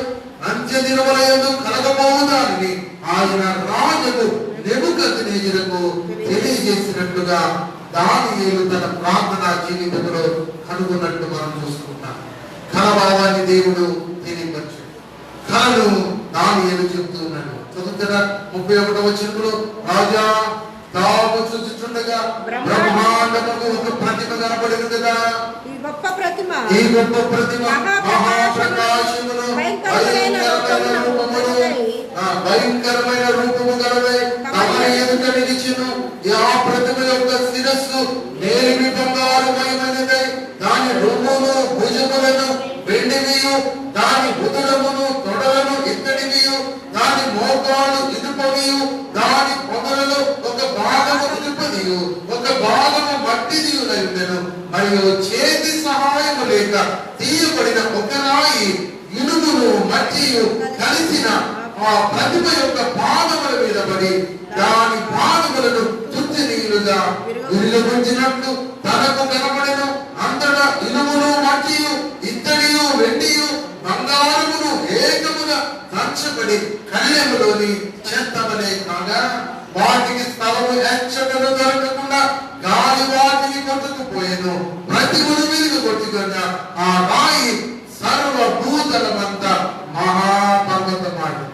అంత్య దినములందు కలగబోవుదానిని ఆయన రాజుకు నెబుకద్నెజరుకు తెలియజేసినట్లుగా దానియేలు తన ప్రార్థనా జీవితంలో కనుగొన్నట్టు మనం చూసుకుంటాం. కలభావాన్ని దేవుడు తెలియపరిచాడు. కలను దానియేలు చెప్తూ ఉన్నాడు. చదువుతారా 31వ వచనంలో, రాజా తాము చూచుచుండగా బ్రహ్మాండముకు ఒక ప్రతిమ కనబడింది కదా. ఈ గొప్ప ప్రతిమ మహాప్రకాశమును భయంకరమైన రూపము గలవై తమరి ఎదుట నిలిచెను. ఆ ప్రతిమ యొక్క శిరస్సు నేలిమి బంగారమయమైనదై దాని రొమ్మును భుజములను వెండివియు, దాని ఉదరమును తొడలను ఇత్తడివియు, దాని మోకాలు ఇనుపవియు, దాని పొదలలో ఒక భాగము ఇనుపదియు ఒక భాగము మట్టిదియునై ఉండెను. మరియు చేతి సహాయము లేక తీయబడిన ఒక రాయి ఇనుమును మట్టియు కలిసిన ఆ ప్రతిమ యొక్క పాదముల మీద పడి దాని పాదములను తుత్తి నీళ్లుగా విరిగొంచినట్లు తనకు కనబడెను. అంతటా ఇనుమును మట్టియు ఇత్తడియు వెండియు బంగారమును ఏకముగా దంచబడి కళ్యములోని చెత్తవలే కాగా వాటికి స్థలము ఎచ్చటను దొరకకుండా గాలి వాటిని కొట్టుకుపోయెను. ప్రతిమను విరిగి కొట్టుకున్న ఆ రాయి సర్వభూతలమంతా మహాపర్వతమాడు.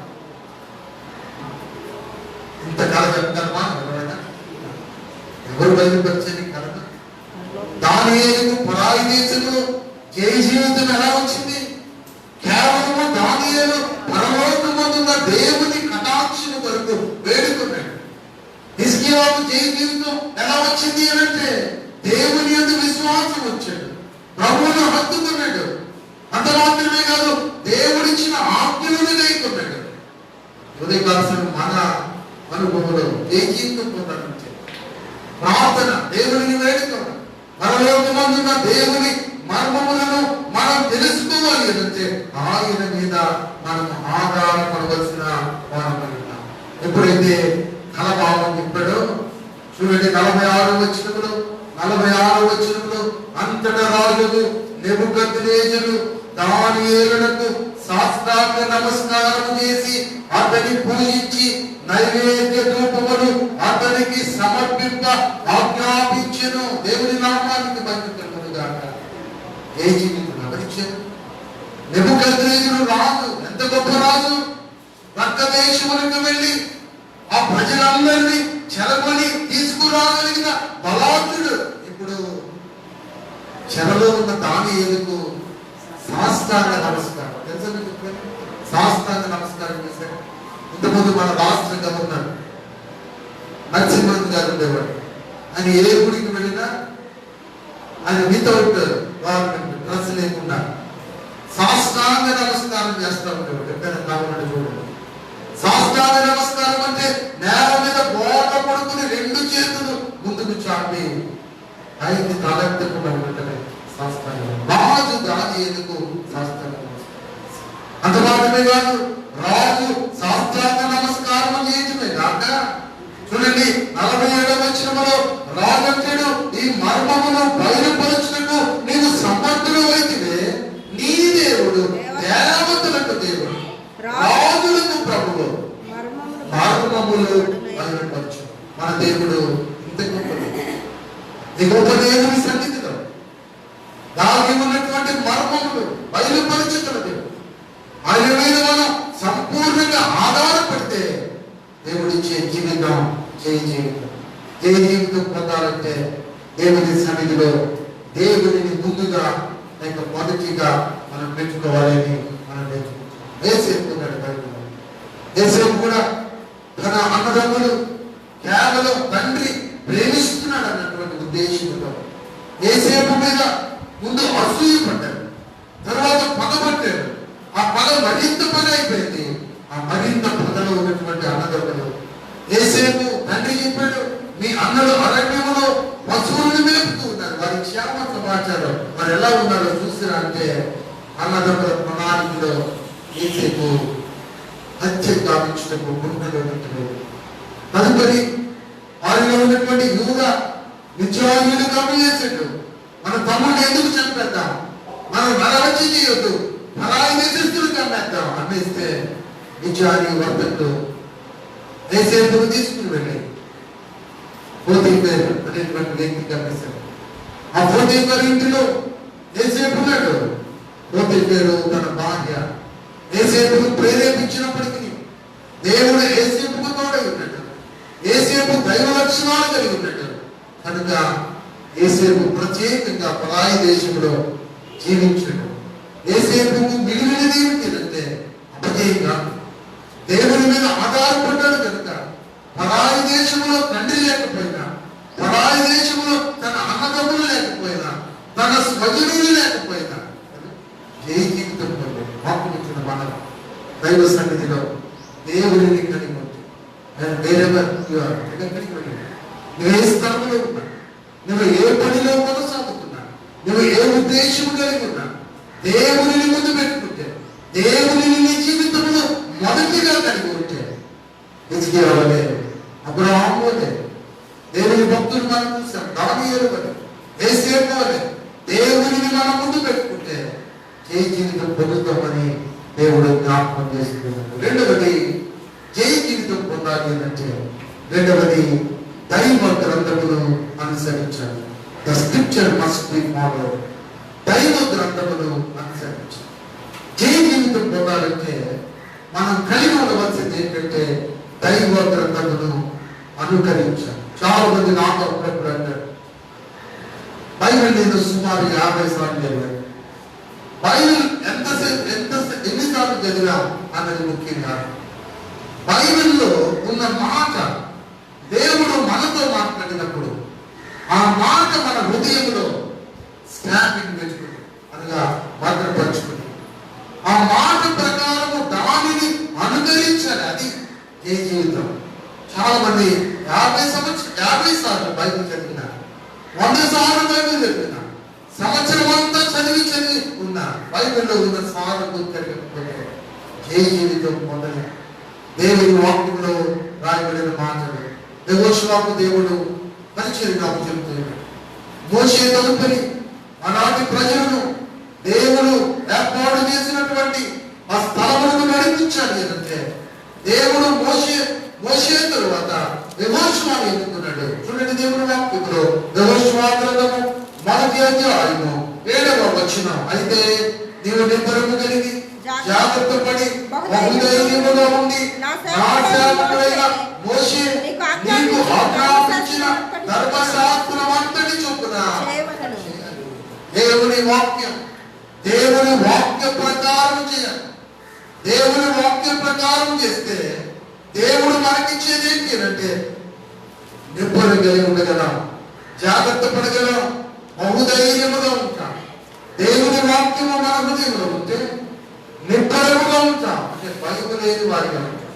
ఇంత కళ చెప్తారమ్మా ఎవరైనా? ఎవరు బయలుపరిచేది కళ? దానియేలుకు పరాయి దేశంలో జయ జీవితం ఎలా వచ్చింది? కేవలము దానియేలు పరలోకమందున్న దేవుని కటాక్షము కొరకు వేడుకున్నాడు. హిజ్కియాకు జయ జీవితం ఎలా వచ్చింది అంటే దేవుని యందు విశ్వాసం వచ్చాడు, ప్రభువును హత్తుకున్నాడు. అంత మాత్రమే కాదు, దేవుడిచ్చిన ఆజ్ఞలను గైకొన్నాడు. ఉదయకాల్సిన మన అనుభవంలో ఏ జీవితం పొందాలంటే ప్రార్థన, దేవుని వేడుక, పరలోకమందున్న దేవుని మర్మములను మనం తెలుసుకోవాలి అంటే ఆయన మీద మనం ఆధారపడవలసిన వారమై ఉన్నాం. ఎప్పుడైతే కలభావం చెప్పాడో చూడండి 46వ వచనంలో అంతటా రాజు నెబుకద్నెజరు దానియేలునకు సాష్టాంగ నమస్కారం చేసి అతని పూజించి నైవేద్య ధూపములు అతనికి సమర్పింప ఆజ్ఞాపించెను. దేవుని నామానికి మహిమ కలుగును గాక. ఏ జీవితం ఎవరిచ్చారు? నెబుకద్నెజరు రాజు, ఎంత గొప్ప రాజు! పక్క దేశములకు వెళ్ళి ఆ ప్రజలందరినీ చెరగొని తీసుకురాగలిగిన బలాఢ్యుడు. ఇప్పుడు చెరలో ఉన్న దానియేలుకు సాష్టాంగ నమస్కారం తెలుసా? సాష్టాంగ నమస్కారం చేశారు. ఇంతకుముందు మన రాష్ట్ర గవర్నర్ నరసింహన్ గారు ఉండేవాడు. ఆయన ఏ గుడికి వెళ్ళినా ఆయన వితౌట్ గవర్నమెంట్ డ్రెస్ లేకుండా సాష్టాంగ నమస్కారం చేస్తా ఉండేవాడు. ఎక్కడైనా కావాలంటే చూడండి. సాష్టాంగ నమస్కారం అంటే నేల మీద బోట పడుకుని 2 చేతులు ముందుకు చాపి ఆయన్ని తలెత్తుకుని వెంటనే సాష్టాంగం. రాజు దానియేలుకు సాష్టాంగ నమస్కారం. అంత మాత్రమే కాదు, రాజు సాష్టాంగ నమస్కారం చేయటమే కాక చూడండి 47వ వచనములో రాజు అంటాడు, ఈ మర్మమును బయలుపరచుటకు నీవు సమర్థుడు అయితివే. నీ దేవుడు దేవతలకు దేవుడు, రాజులకు ప్రభువు, మర్మములు బయలుపరచు. మన దేవుడు ఇంత గొప్పది. ఈ గొప్ప దేవుని సన్నిధిలో దాగి ఉన్నటువంటి మర్మములు బయలుపరచుతున్నది. ఆయన మీద మనం సంపూర్ణంగా ఆధారపడితే దేవుడిచ్చే జీవితం జయ జీవితం. జయ జీవితం పొందాలంటే దేవుని సన్నిధిలో దేవుడిని ముందుగా లేక మొదటిగా మనం పెట్టుకోవాలని మనం నేర్చుకుంటాం. యేసేపున్నాడు బైబిల్లో. యేసేపు కూడా తన అన్నదమ్ములు కేవలం తండ్రి ప్రేమిస్తున్నాడు అన్నటువంటి ఉద్దేశంతో యేసేపు మీద ముందు అసూయ పడ్డాడు, తర్వాత పగబట్టాడు. ఆ పగ మరింత పగ అయిపోయింది. ఆ మరింత పగలో ఉన్నటువంటి అన్నదమ్ములు యేసేపు తండ్రి చెప్పాడు, మీ అన్నలు అరణ్యములో పశువులను మేపుతూ ఉన్నారు, వారి క్షేమ సమాచారం మరి ఎలా ఉన్నారో చూసిరా అంటే అన్నదమ్ముల ప్రణాళికలో యేసేపు హత్య గావించటకు గుండెలో పెట్టలేదు. తదుపరి వారిలో ఉన్నటువంటి యూదా నిత్యాయులు గమనించాడు, మన తమ్ముడిని ఎందుకు చంపేద్దాం, మనం నరహత్య చేయొద్దు, పరాయి దేశస్తులు కమ్మేద్దాం అన్నేస్తే నిత్యాయు వర్తకుడు యేసేపును తీసుకుని వెళ్ళి పోతీఫెరు అనేటువంటి వ్యక్తి కనిపిస్తాడు. ఆ పోతీఫెరు ఇంటిలో యేసేపు ఉన్నాడు. పోతీఫెరు తన భార్య యేసేపును ప్రేరేపించినప్పటికీ దేవుడు యేసేపుకు తోడై ఉన్నాడు. యేసేపు దైవ లక్షణాలు కలిగి ఉన్నాడు కనుక యేసేపు ప్రత్యేకంగా పరాయి దేశంలో జీవించాడు. యేసేపుకు మిగిలినది ఏమిటంటే అపజయంగా దేవుని మీద ఆధారపడ్డాడు కనుక పరాయి దేశంలో తండ్రి లేకపోయినా, పరాయి దేశంలో తన అన్నదమ్ములు లేకపోయినా, తన స్వజనులు లేకపోయినా ఏ జీవితం ఆత్మించిన మనం దైవ సన్నిధిలో దేవుడిని కలిగి ఉంటుంది. నువ్వు ఏ స్థలంలో ఉన్నా, నువ్వు ఏ పనిలో కొనసాగుతున్నా, నువ్వు ఏ ఉద్దేశం కలిగి ఉన్నా, దేవుడిని ముందు పెట్టుకుంటే, దేవుడిని నీ జీవితంలో మొదటిగా కలిగి ఉంటే హిజ్కియా వలె, అబ్రహాము వలె, దేవుని భక్తులు మనం చూసాం, దానియేలు వలె, యేసేపు వలె దేవుడిని మనం ముందు పెట్టుకుంటే జయ జీవితం పొందుతామని దేవుడు జ్ఞాపకం చేస్తున్నాడు. రెండవది జయ జీవితం పొందాలి అంటే రెండవది దైవ గ్రంథమును అనుసరించాలి. The scripture must be followed. దైవ గ్రంథమును అనుసరించాలి. జయ జీవితం పొందాలంటే మనం కలిగి ఉండవలసింది ఏంటంటే దైవ గ్రంథమును అనుకరించాలి. చాలా మంది నాతో అప్పుడప్పుడు అంటారు, బైబిల్ నేను సుమారు 50 సార్లు చదివాను. బైబిల్ ఎన్నిసార్లు చదివా అన్నది ముఖ్యం కాదు. బైబిల్లో ఉన్న మాట దేవుడు మనతో మాట్లాడినప్పుడు ఆ మాట మన హృదయంలో స్టాంపింగ్ పెట్టుకుని అనగా భద్రపరుచుకుని ఆ మాట ప్రకారము దానిని అనుకరించాలి. అది ఏ జీవితం. చాలా మంది 50 సార్లు బైబిల్ చదివిన, 100 సార్లు బైబిల్ చదివిన, సంవత్సరం అంతా చదివి ఉన్న బైబిల్లో ఉన్న సార్లు గుర్తుపెట్టుకుంటే ఏ జీవితం పొందలేదు. దేవుని వాక్యంలో రాయబడిన మాటలు యెహోషువకు దేవుడు పరిచర్యగా చెబుతున్నాడు. మోషే తదుపరి ఆనాటి ప్రజలను దేవుడు ఏర్పాటు చేసినటువంటి ఆ స్థలములను నడిపించాలి అంటే దేవుడు మోషే తరువాత యెహోషువను ఎన్నుకున్నాడు. చూడండి దేవుని వాక్యంలో యెహోషువ గ్రంథము 1వ అధ్యాయము 7వ వచనం, అయితే నీవు నిబ్బరము కలిగి జాగ్రత్త పడి బహుధైర్యముగా ఉండి నా సేవకుడైన మోషే నీకు ఆజ్ఞాపించిన ధర్మశాస్త్రమంతటి చొప్పున దేవుని వాక్య ప్రకారం చేయాలి. దేవుని వాక్య ప్రకారం చేస్తే దేవుడు మనకిచ్చేది ఏంటి అంటే నిబ్బరం కలిగి ఉండగలం, జాగ్రత్త పడగలం, బహుధైర్యముగా ఉంటాం. దేవుని వాక్యము మన హృదయంలో ఉంటే నిబ్బరముగా ఉంటాం, అంటే భయము లేని వారిగా ఉంటాం,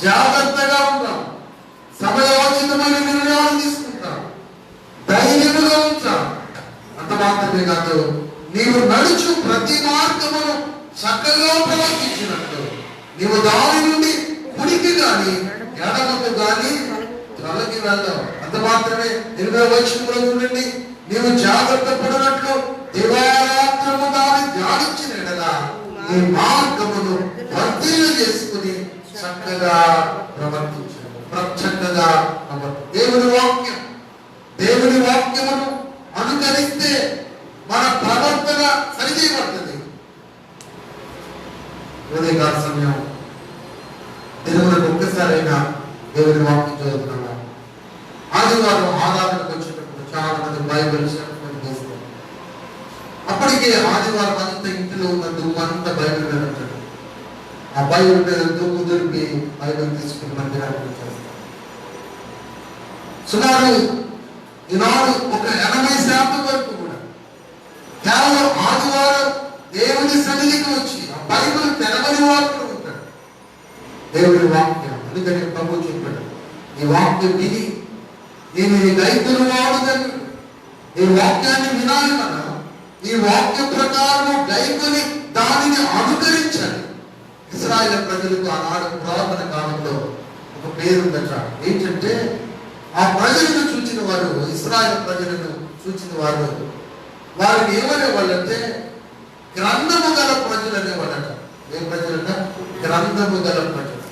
జాగ్రత్తగా ఉంటాం, సమయోచితమైన నిర్ణయాలు తీసుకుంటాం, ధైర్యముగా ఉంటాం. అంత మాత్రమే కాదు, నీవు నడుచు ప్రతి మార్గమును చక్కగా ప్రవర్తించినట్లు నీవు దాని నుండి కుడికి గాని ఎడమకు గాని తొలగి వెళ్ళావు. అంత మాత్రమే 20వ వచనంలో చూడండి, నీవు జాగ్రత్త పడినట్లు దివారాత్రము దాన్ని ధ్యానించిన ఎడలా నీ మార్గమును వర్ధిల్ల చేసుకుని చక్కగా ప్రవర్తించాడు. చక్కగా దేవుని వాక్యమును అనుకరిస్తే మన ప్రవర్తన సరిచేయబడుతుంది. ఉదయకాల సమయం దినములకు ఒక్కసారైనా దేవుని వాక్యం చదువుతున్నాం. ఆదివారం ఆరాధనకు వచ్చేటప్పుడు చాలా బైబిల్ చేస్తాను. అప్పటికే ఆదివారం అంతా ఇంటిలో ఉన్న దుమ్మంతా బైబిల్ మీద ఉంటాడు. ఆ బైబిల్ మీద దుమ్ము దులిపి బైబిల్ తీసుకుని మందిరానికి వచ్చేస్తాడు. సుమారు ఈనాడు ఒక 80% వరకు కూడా కేవలం ఆదివారం దేవుని సన్నిధికి వచ్చి ఆ బైబిల్ తెరవని వారు కూడా ఉంటాడు. దేవుని వాక్యం అందుకని ప్రభు చెప్పాడు, ఈ వాక్యం విని నేను ఈ రైతులు వాడుదని, ఈ వాక్యాన్ని వినాలి మనం, ఈ వాక్య ప్రకారం గైకొని దానిని అనుకరించాలి. ఇశ్రాయేలు ప్రజలకు ఆనాడు పురాతన కాలంలో ఒక పేరుందట. ఏంటంటే ఆ ప్రజలను చూచిన వారు, ఇశ్రాయేలు ప్రజలను చూచిన వారు వారిని ఏమనేవాళ్ళంటే గ్రంథము గల ప్రజలు అనేవాళ్ళట. ఏ ప్రజలంట? గ్రంథము గల ప్రజలు.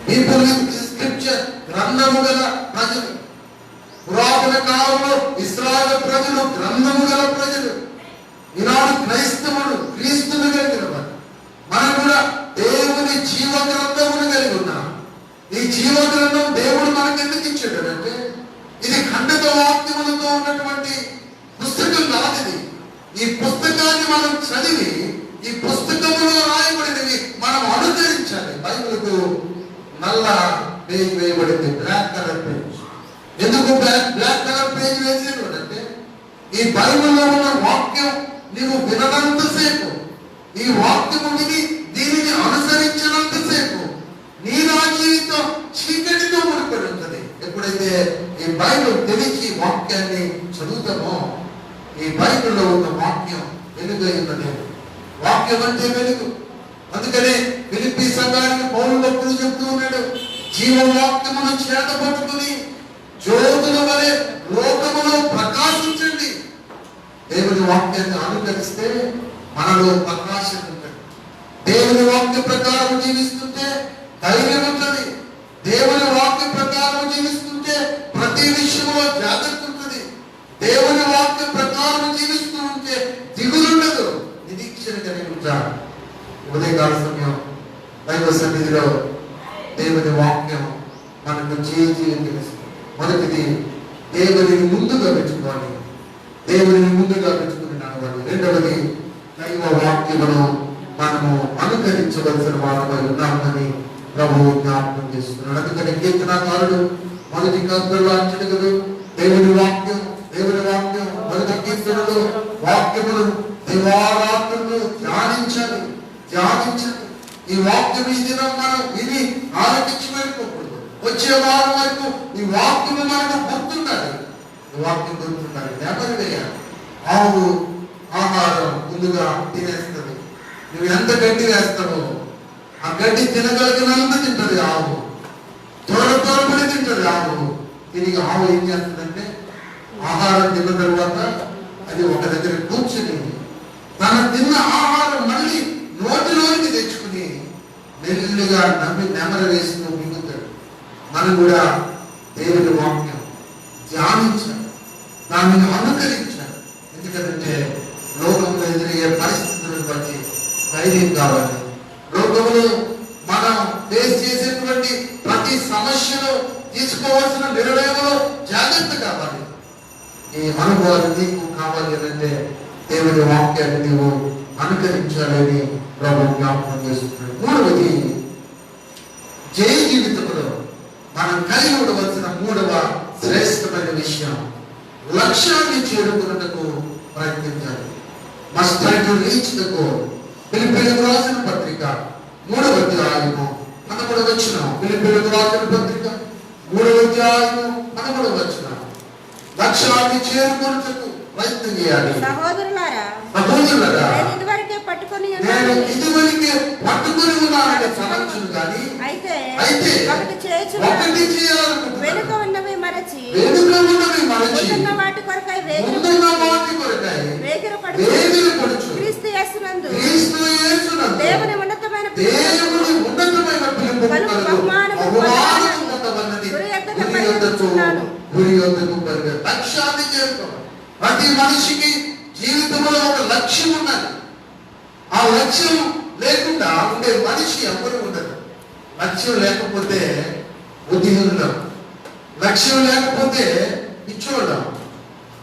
పీపుల్ విత్ స్క్రిప్చర్, గ్రంథము గల ప్రజలు. పురాతన కాలంలో ఇశ్రాయేలు ప్రజలు గ్రంథము గల ప్రజలు. ఈనాడు క్రైస్తవుడు క్రీస్తుని కలిగిన వారు. మనం కూడా దేవుని జీవ గ్రంథమును కలిగి ఉన్నాం. ఈ జీవ గ్రంథం దేవుడు మనకు ఎందుకు ఇచ్చాడు అంటే, ఇది ఖండిత వాక్యములతో ఉన్నటువంటి పుస్తకం కాదు. ఈ పుస్తకాన్ని మనం చదివి ఈ పుస్తకంలో రాయబడినవి మనం అనుసరించాలి. బైబిల్కు నల్ల పేజ్ వేయబడింది, బ్లాక్ కలర్ పేజ్. ఎందుకు బ్లాక్ కలర్ పేజ్ వేసేది అంటే, ఈ బైబిల్లో ఉన్న వాక్యం నీవు విననంతసేపు, ఈ వాక్యము విని దీనిని అనుసరించినంతసేపు నీ నా జీవితం చీకటితో ముడిపడి ఉంటుంది. ఎప్పుడైతే ఈ బైబిల్ తెలిసి వాక్యాన్ని చదువుతామో, ఈ బైబిల్లో ఉన్న వాక్యం వెలుగై ఉన్నది. వాక్యం అంటే వెలుగు. అందుకనే ఫిలిప్పీ సంఘానికి పౌలు భక్తుడు చెప్తూ ఉన్నాడు, జీవవాక్యమును చేత పట్టుకుని జ్యోతుల వలె లోకములో ప్రకాశించండి. దేవుని వాక్యాన్ని అనుకరిస్తే మనలో ప్రకాశం ఉంటుంది. దేవుని వాక్య ప్రకారం జీవిస్తుంటే ధైర్యం ఉంటుంది. దేవుని వాక్య ప్రకారం జీవిస్తుంటే ప్రతి విషయంలో జాగ్రత్త ఉంటుంది. దేవుని వాక్య ప్రకారం జీవిస్తూ ఉంటే దిగులుండదు, నిరీక్షణ కలిగి ఉంటారు. ఉదయకాల సమయం దైవ సన్నిధిలో దేవుని వాక్యం మనకు జీవితం. మొదటిది దేవుని ముందుగా పెట్టుకోవాలి, దేవుని ముందుగా పెట్టుకుని నడవాలి. రెండవది దైవ వాక్యమును మనము అనుకరించవలసిన వారమై ఉన్నామని ప్రభువు జ్ఞాపకం చేస్తున్నాడు. అందుకని కీర్తనాకారుడు మొదటి కీర్తనలో అంటాడు కదా, దేవుని వాక్యం, దేవుని వాక్యం. మొదటి కీర్తనలో వాక్యమును దివారాత్రులు ధ్యానించాలి, ధ్యానించాలి. ఈ వాక్యం ఈ దినం మనం విని ఆలోచించి వెళ్ళిపోకూడదు. వచ్చే వారం వరకు ఈ వాక్యము మనకు గుర్తుండాలి. ఈ వాక్యం గుర్తుండాలి. నెమ్మది వేయాలి. ఆవు ఆహారం ముందుగా తినేస్తుంది. నువ్వు ఎంత గడ్డి వేస్తావో ఆ గడ్డి తినగలిగినంత తింటది ఆవు. త్వరపడి తింటది ఆవు. తిరిగి ఆవు ఏం చేస్తుందంటే, ఆహారం తిన్న తర్వాత అది ఒక దగ్గర కూర్చుని తన తిన్న ఆహారం మళ్ళీ నోటిలోనికి తెచ్చుకుని మెల్లిగా నెమరు వేస్తూ మిగుతాడు. మనం కూడా దేవుని వాక్యం ధ్యానించాలి, దానిని అనుకరించాలి. ఎందుకంటే లోకంలో ఎదురయ్యే పరిస్థితులను బట్టి ధైర్యం కావాలి. లోకంలో మనం ఫేస్ చేసేటువంటి ప్రతి సమస్యలో తీసుకోవాల్సిన నిర్ణయంలో జాగ్రత్త కావాలి. ఈ అనుభవాలు నీకు కావాలి అంటే దేవుని వాక్యాన్ని నీవు అనుకరించాలని ప్రభు జ్ఞాపకం చేస్తున్నాడు. మూడవది, జయ జీవితంలో మనం కలిగి ఉండవలసిన మూడవ శ్రేష్టమైన విషయం, లక్ష్యాన్ని చేరుకున్నటకు ప్రయత్నించాలి. Must try to reach the goal. ఫిలిప్పీలకు రాసిన పత్రిక 3వ అధ్యాయము 11వ వచనం. ఫిలిప్పీలకు రాసిన పత్రిక 3వ అధ్యాయము 11వ వచనం. లక్ష్యాన్ని చేరుకున్నటకు ప్రయత్నం చేయాలి. సహోదరులారా, సహోదరులారా, నేను ఇదివరకే పట్టుకొని ఉన్నానని సమర్థులు కానీ అయితే ఒకటి చేయాలనుకుంటున్నాను. వెనుక ఉన్నవి మరచి ముందున్న వాటి కొరకై వేగిరపడుచు క్రీస్తు యేసునందు దేవుని ఉన్నతమైన పిలుపు లక్ష్యాన్ని చేరుకోవాలి. ప్రతి మనిషికి జీవితంలో ఒక లక్ష్యం ఉన్నది. ఆ లక్ష్యం లేకుండా ఉండే మనిషి ఎవరు ఉండదు. లక్ష్యం లేకపోతే బుద్ధిహీనులం, లక్ష్యం లేకపోతే పిచ్చోళ్ళం.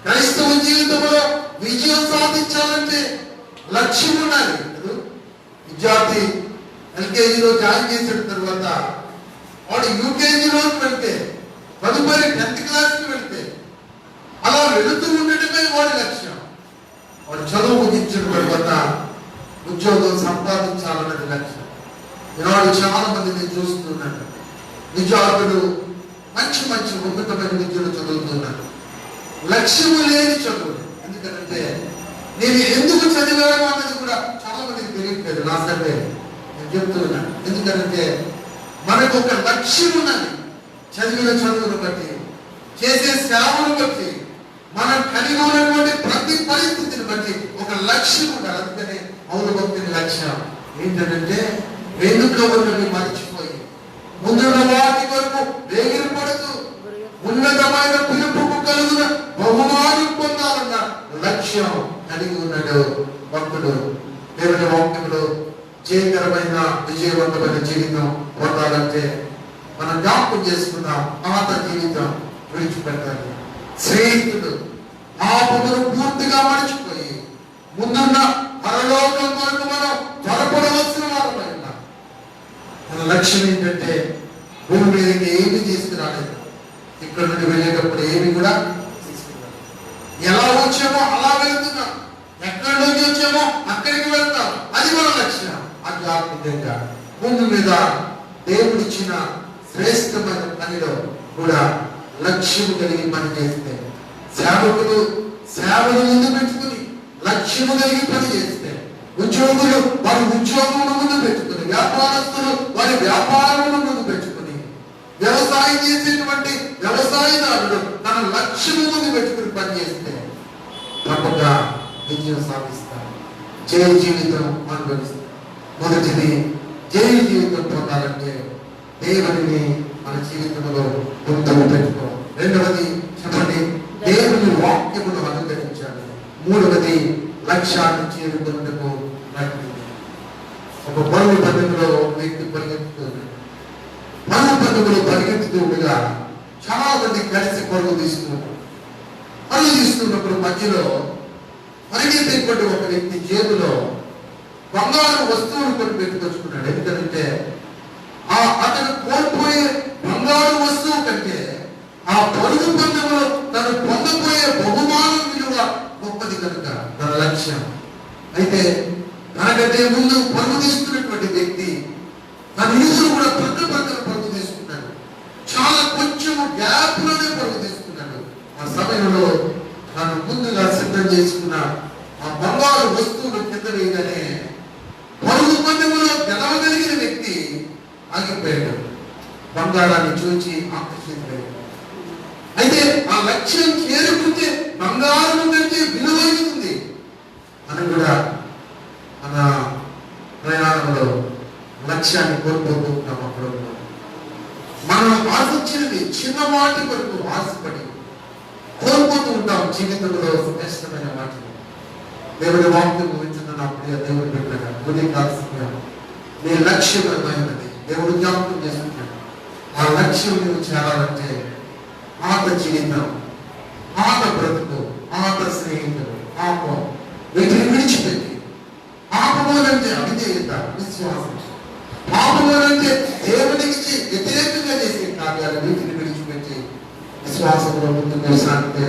క్రైస్తవ జీవితంలో విజయం సాధించాలంటే లక్ష్యం ఉండాలి. విద్యార్థి ఎల్కేజీలో జాయిన్ చేసిన తర్వాత వాడు యూకేజీలోకి వెళ్తే, తదుపరి 10th క్లాస్కి వెళ్తే, అలా వెళుతూ ఉండటమే వాడి లక్ష్యం. వాడు చదువు ముగించిన తర్వాత ఉద్యోగం సంపాదించాలన్నది లక్ష్యం. ఈనాడు చాలా మంది నేను చూస్తున్నాను, విద్యార్థులు మంచి మంచి ఉన్నతమైన విద్యలు చదువుతున్నారు, లక్ష్యము లేని చదువు. ఎందుకంటే నేను ఎందుకు చదివాను అన్నది కూడా చాలా మందికి తెలియట్లేదు. నా సరే నేను చెప్తున్నాను, ఎందుకంటే మనకు ఒక లక్ష్యం ఉన్నది. చదివిన చదువును బట్టి, చేసే సేవను బట్టి, మనం కలిగి ఉన్నటువంటి ప్రతి పరిస్థితిని బట్టి ఒక లక్ష్యం ఉండాలి. అందుకని పౌలు భక్తుని లక్ష్యం ఏంటంటే వెనుక ఉన్నవి మర్చిపోయి ముందున్న వాటి వరకు వేగిరి పడుతూ ఉన్నతమైన పిలుపుకు కలుగున బహుమానం పొందాలన్న లక్ష్యం కలిగి ఉన్నాడు భక్తుడు. దేవుని వాక్యంలో జయకరమైన విజయవంతమైన జీవితం పొందాలంటే మనం జ్ఞాపకం చేసుకున్నాం, పాత జీవితం విడిచిపెట్టాలి. స్నేహితుడు పాపమును పూర్తిగా మర్చిపోయి ముందున్న పరలోకం కొరకు మనం త్వరపడవలసిన వారమైన మన లక్ష్యం ఏంటంటే భూమి మీదకి ఏమి తీసుకురాలేదు. ఇక్కడ నుండి వెళ్ళేటప్పుడు ఏమి కూడా తీసుకురాలేదు. ఎలా వచ్చామో అలా వెళ్తున్నాం, ఎక్కడి నుంచి వచ్చామో అక్కడికి వెళ్తాం. అది మన లక్ష్యం. ఆధ్యాత్మికంగా భూమి మీద దేవుడిచ్చిన శ్రేష్టమైన పనిలో కూడా లక్ష్యము కలిగి పని చేస్తే, సేవకులు సేవను ముందు పెట్టుకుని లక్ష్యము కలిగి పని చేస్తే, ఉద్యోగులు వారి ఉద్యోగమును ముందు పెట్టుకుని, వ్యాపారస్తులు వారి వ్యాపారమును ముందు పెట్టుకుని, వ్యవసాయం చేసేటువంటి వ్యవసాయదారుడు తన లక్ష్యము ముందు పెట్టుకుని పని చేస్తే తప్పక విజయం సాధిస్తారు, జయ జీవితం అనుభవిస్తారు. మొదటిది జయ జీవితం పొందాలంటే దేవుని మన జీవితంలో గుర్తులు పెట్టుకోవాలి. రెండవది చెప్పండి, దేవుని వాక్యమును అనుసరించాలి. మూడవది లక్ష్యాన్ని చేరుకున్నట్టుకు ప్రయత్నించాలి. ఒక పరుగు పండుగలో వ్యక్తి పరిగెత్తుతుంది. పరుగు పండుగలో పరిగెత్తుతూ ఉండగా చాలా మంది కలిసి పరుగు తీసుకున్నారు. పరుగు తీసుకున్నప్పుడు మధ్యలో పరిగెత్తినటువంటి ఒక వ్యక్తి జేబులో బంగారు వస్తువులు కొన్ని పెట్టుకొచ్చుకున్నాడు. ఎందుకంటే అతను కోల్పోయే బంగారు వస్తువు కంటే ఆ పరుగు పందెంలో తను పొందబోయే బహుమానం విలువ గొప్పది కనుక తన లక్ష్యం. అయితే తనకంటే ముందు పరుగు తీసుకున్నటువంటి వ్యక్తి తన యూదులు కూడా పక్కన పరుగు తీసుకున్నాడు. చాలా కొంచెం గ్యాప్ లోనే పరుగు తీసుకున్నాడు. ఆ సమయంలో తను ముందుగా సిద్ధం చేసుకున్న ఆ బంగారు వస్తువులు కింద వేయగానే పరుగు పందెంలో గెలవగలిగిన వ్యక్తి ఆగిపోయాడు. బంగారాన్ని చూచి ఆకర్షించాడు. అయితే ఆ లక్ష్యం చేరుకుంటే బంగారం కంటే విలువైంది అని కూడా మన ప్రయాణంలో లక్ష్యాన్ని కోల్పోతూ ఉంటాం. అప్పుడు మనం ఆశించినది చిన్నవాటి వరకు ఆశపడి కోల్పోతూ ఉంటాం జీవితంలో శ్రేష్టమైన వాటిని. దేవుడి వాక్యం వింటున్నప్పుడు దేవుడి బిడ్డగా ఉదయకాల్సిందిగా నీ లక్ష్యమైనది దేవుడు జ్ఞాపకం చేసుకుంటాడు. ఆ లక్ష్యం నువ్వు చేరాలంటే పాత జీవితం, పాత బ్రతుకు, పాత స్నేహితులు, పాపం వీటిని విడిచిపెట్టి, పాపములంటే అవిధేయత, విశ్వాసం, పాపములంటే దేవునికి వ్యతిరేకంగా చేసే కార్యాలు వీటిని విడిచిపెట్టి విశ్వాసంలో ముందుకు సాగితే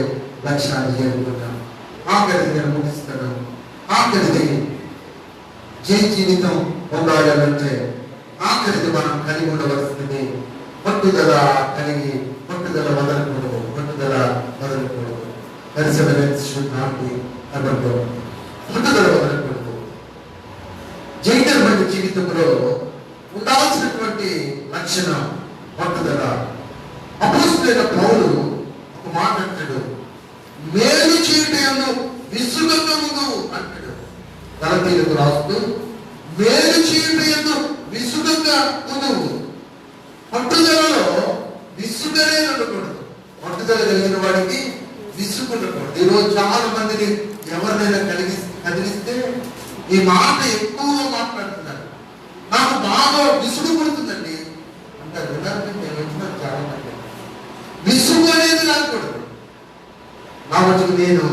లక్ష్యాన్ని చేరుకుంటాం. ఆఖరిది నేను ముగిస్తాను. ఆఖరిది జయ జీవితం పొందాలంటే ఆఖరిది మనం కలిగి ఉండవలసింది పట్టుదల కలిగి, పట్టుదల వదలకూడదు, పట్టుదల వదలకూడదు. పట్టుదల వదలకూడదు. జైనటువంటి జీవితంలో ఉండాల్సినటువంటి లక్షణం పట్టుదల. అపోస్తలుడైన పౌలు ఒక మాట అంటాడు, మేలు చేయటంలో విసుగకమును అంటాడు. గలతీయులకు రాస్తూ మేలు చేయటంలో విసుగగా కొనువు. పట్టుదలలో విసుగనే ఉండకూడదు. పట్టుదల కలిగిన వాడికి విసుగుండకూడదు. ఈరోజు చాలా మందిని ఎవరినైనా కదిలిస్తే ఈ మాట ఎక్కువగా మాట్లాడుతున్నారు. నాకు బాగా విసుగు పడుతుందండి అంటారు. చాలా మంది విసుగు అనేది రాకూడదు. కాబట్టి నేను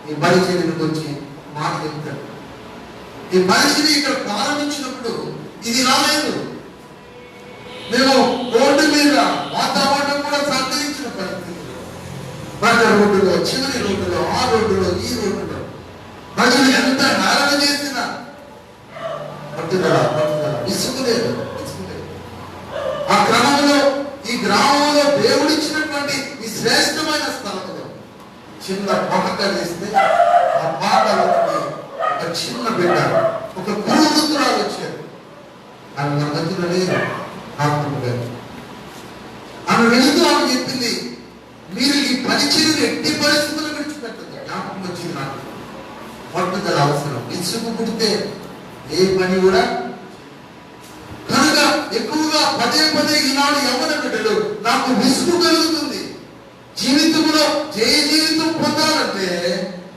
ఈ పరిచర్యను గురించి మాట చెప్తాను. ఈ పరిచర్య ఇక్కడ ప్రారంభించినప్పుడు ఇది రాలేదు. మేము రోడ్డు మీద వాతావరణం కూడా సహకరించిన పరిస్థితులు, మన రోడ్డులో, చివరి రోడ్డులో, ఆ రోడ్డులో, ఈ రోడ్డులో ప్రజలు ఎంత హేళన చేసినా పట్టుదల విసుగులేదు. ఆ క్రమంలో ఈ గ్రామంలో దేవుడిచ్చినటువంటి ఈ శ్రేష్టమైన స్థలంలో చిన్న పాక వేస్తే ఆ పాకలోకి ఒక చిన్న బిడ్డ, ఒక గురువృత్తురాలు వచ్చారు. ఆమె మన మధ్యలో లేదు. ఆమె వెళుతూ ఆమె చెప్పింది, మీరు ఈ పరిచర్యను ఎట్టి పరిస్థితుల్లో విడిచిపెట్టదు. జ్ఞాపకం వచ్చింది నాకు. పట్టుదల అవసరం. విసుగు పుడితే ఏ పని కూడా కనుక ఎక్కువగా పదే పదే ఈనాడు యవ్వన బిడ్డలు నాకు విసుగు కలుగుతుంది. జీవితంలో జయ జీవితం పొందాలంటే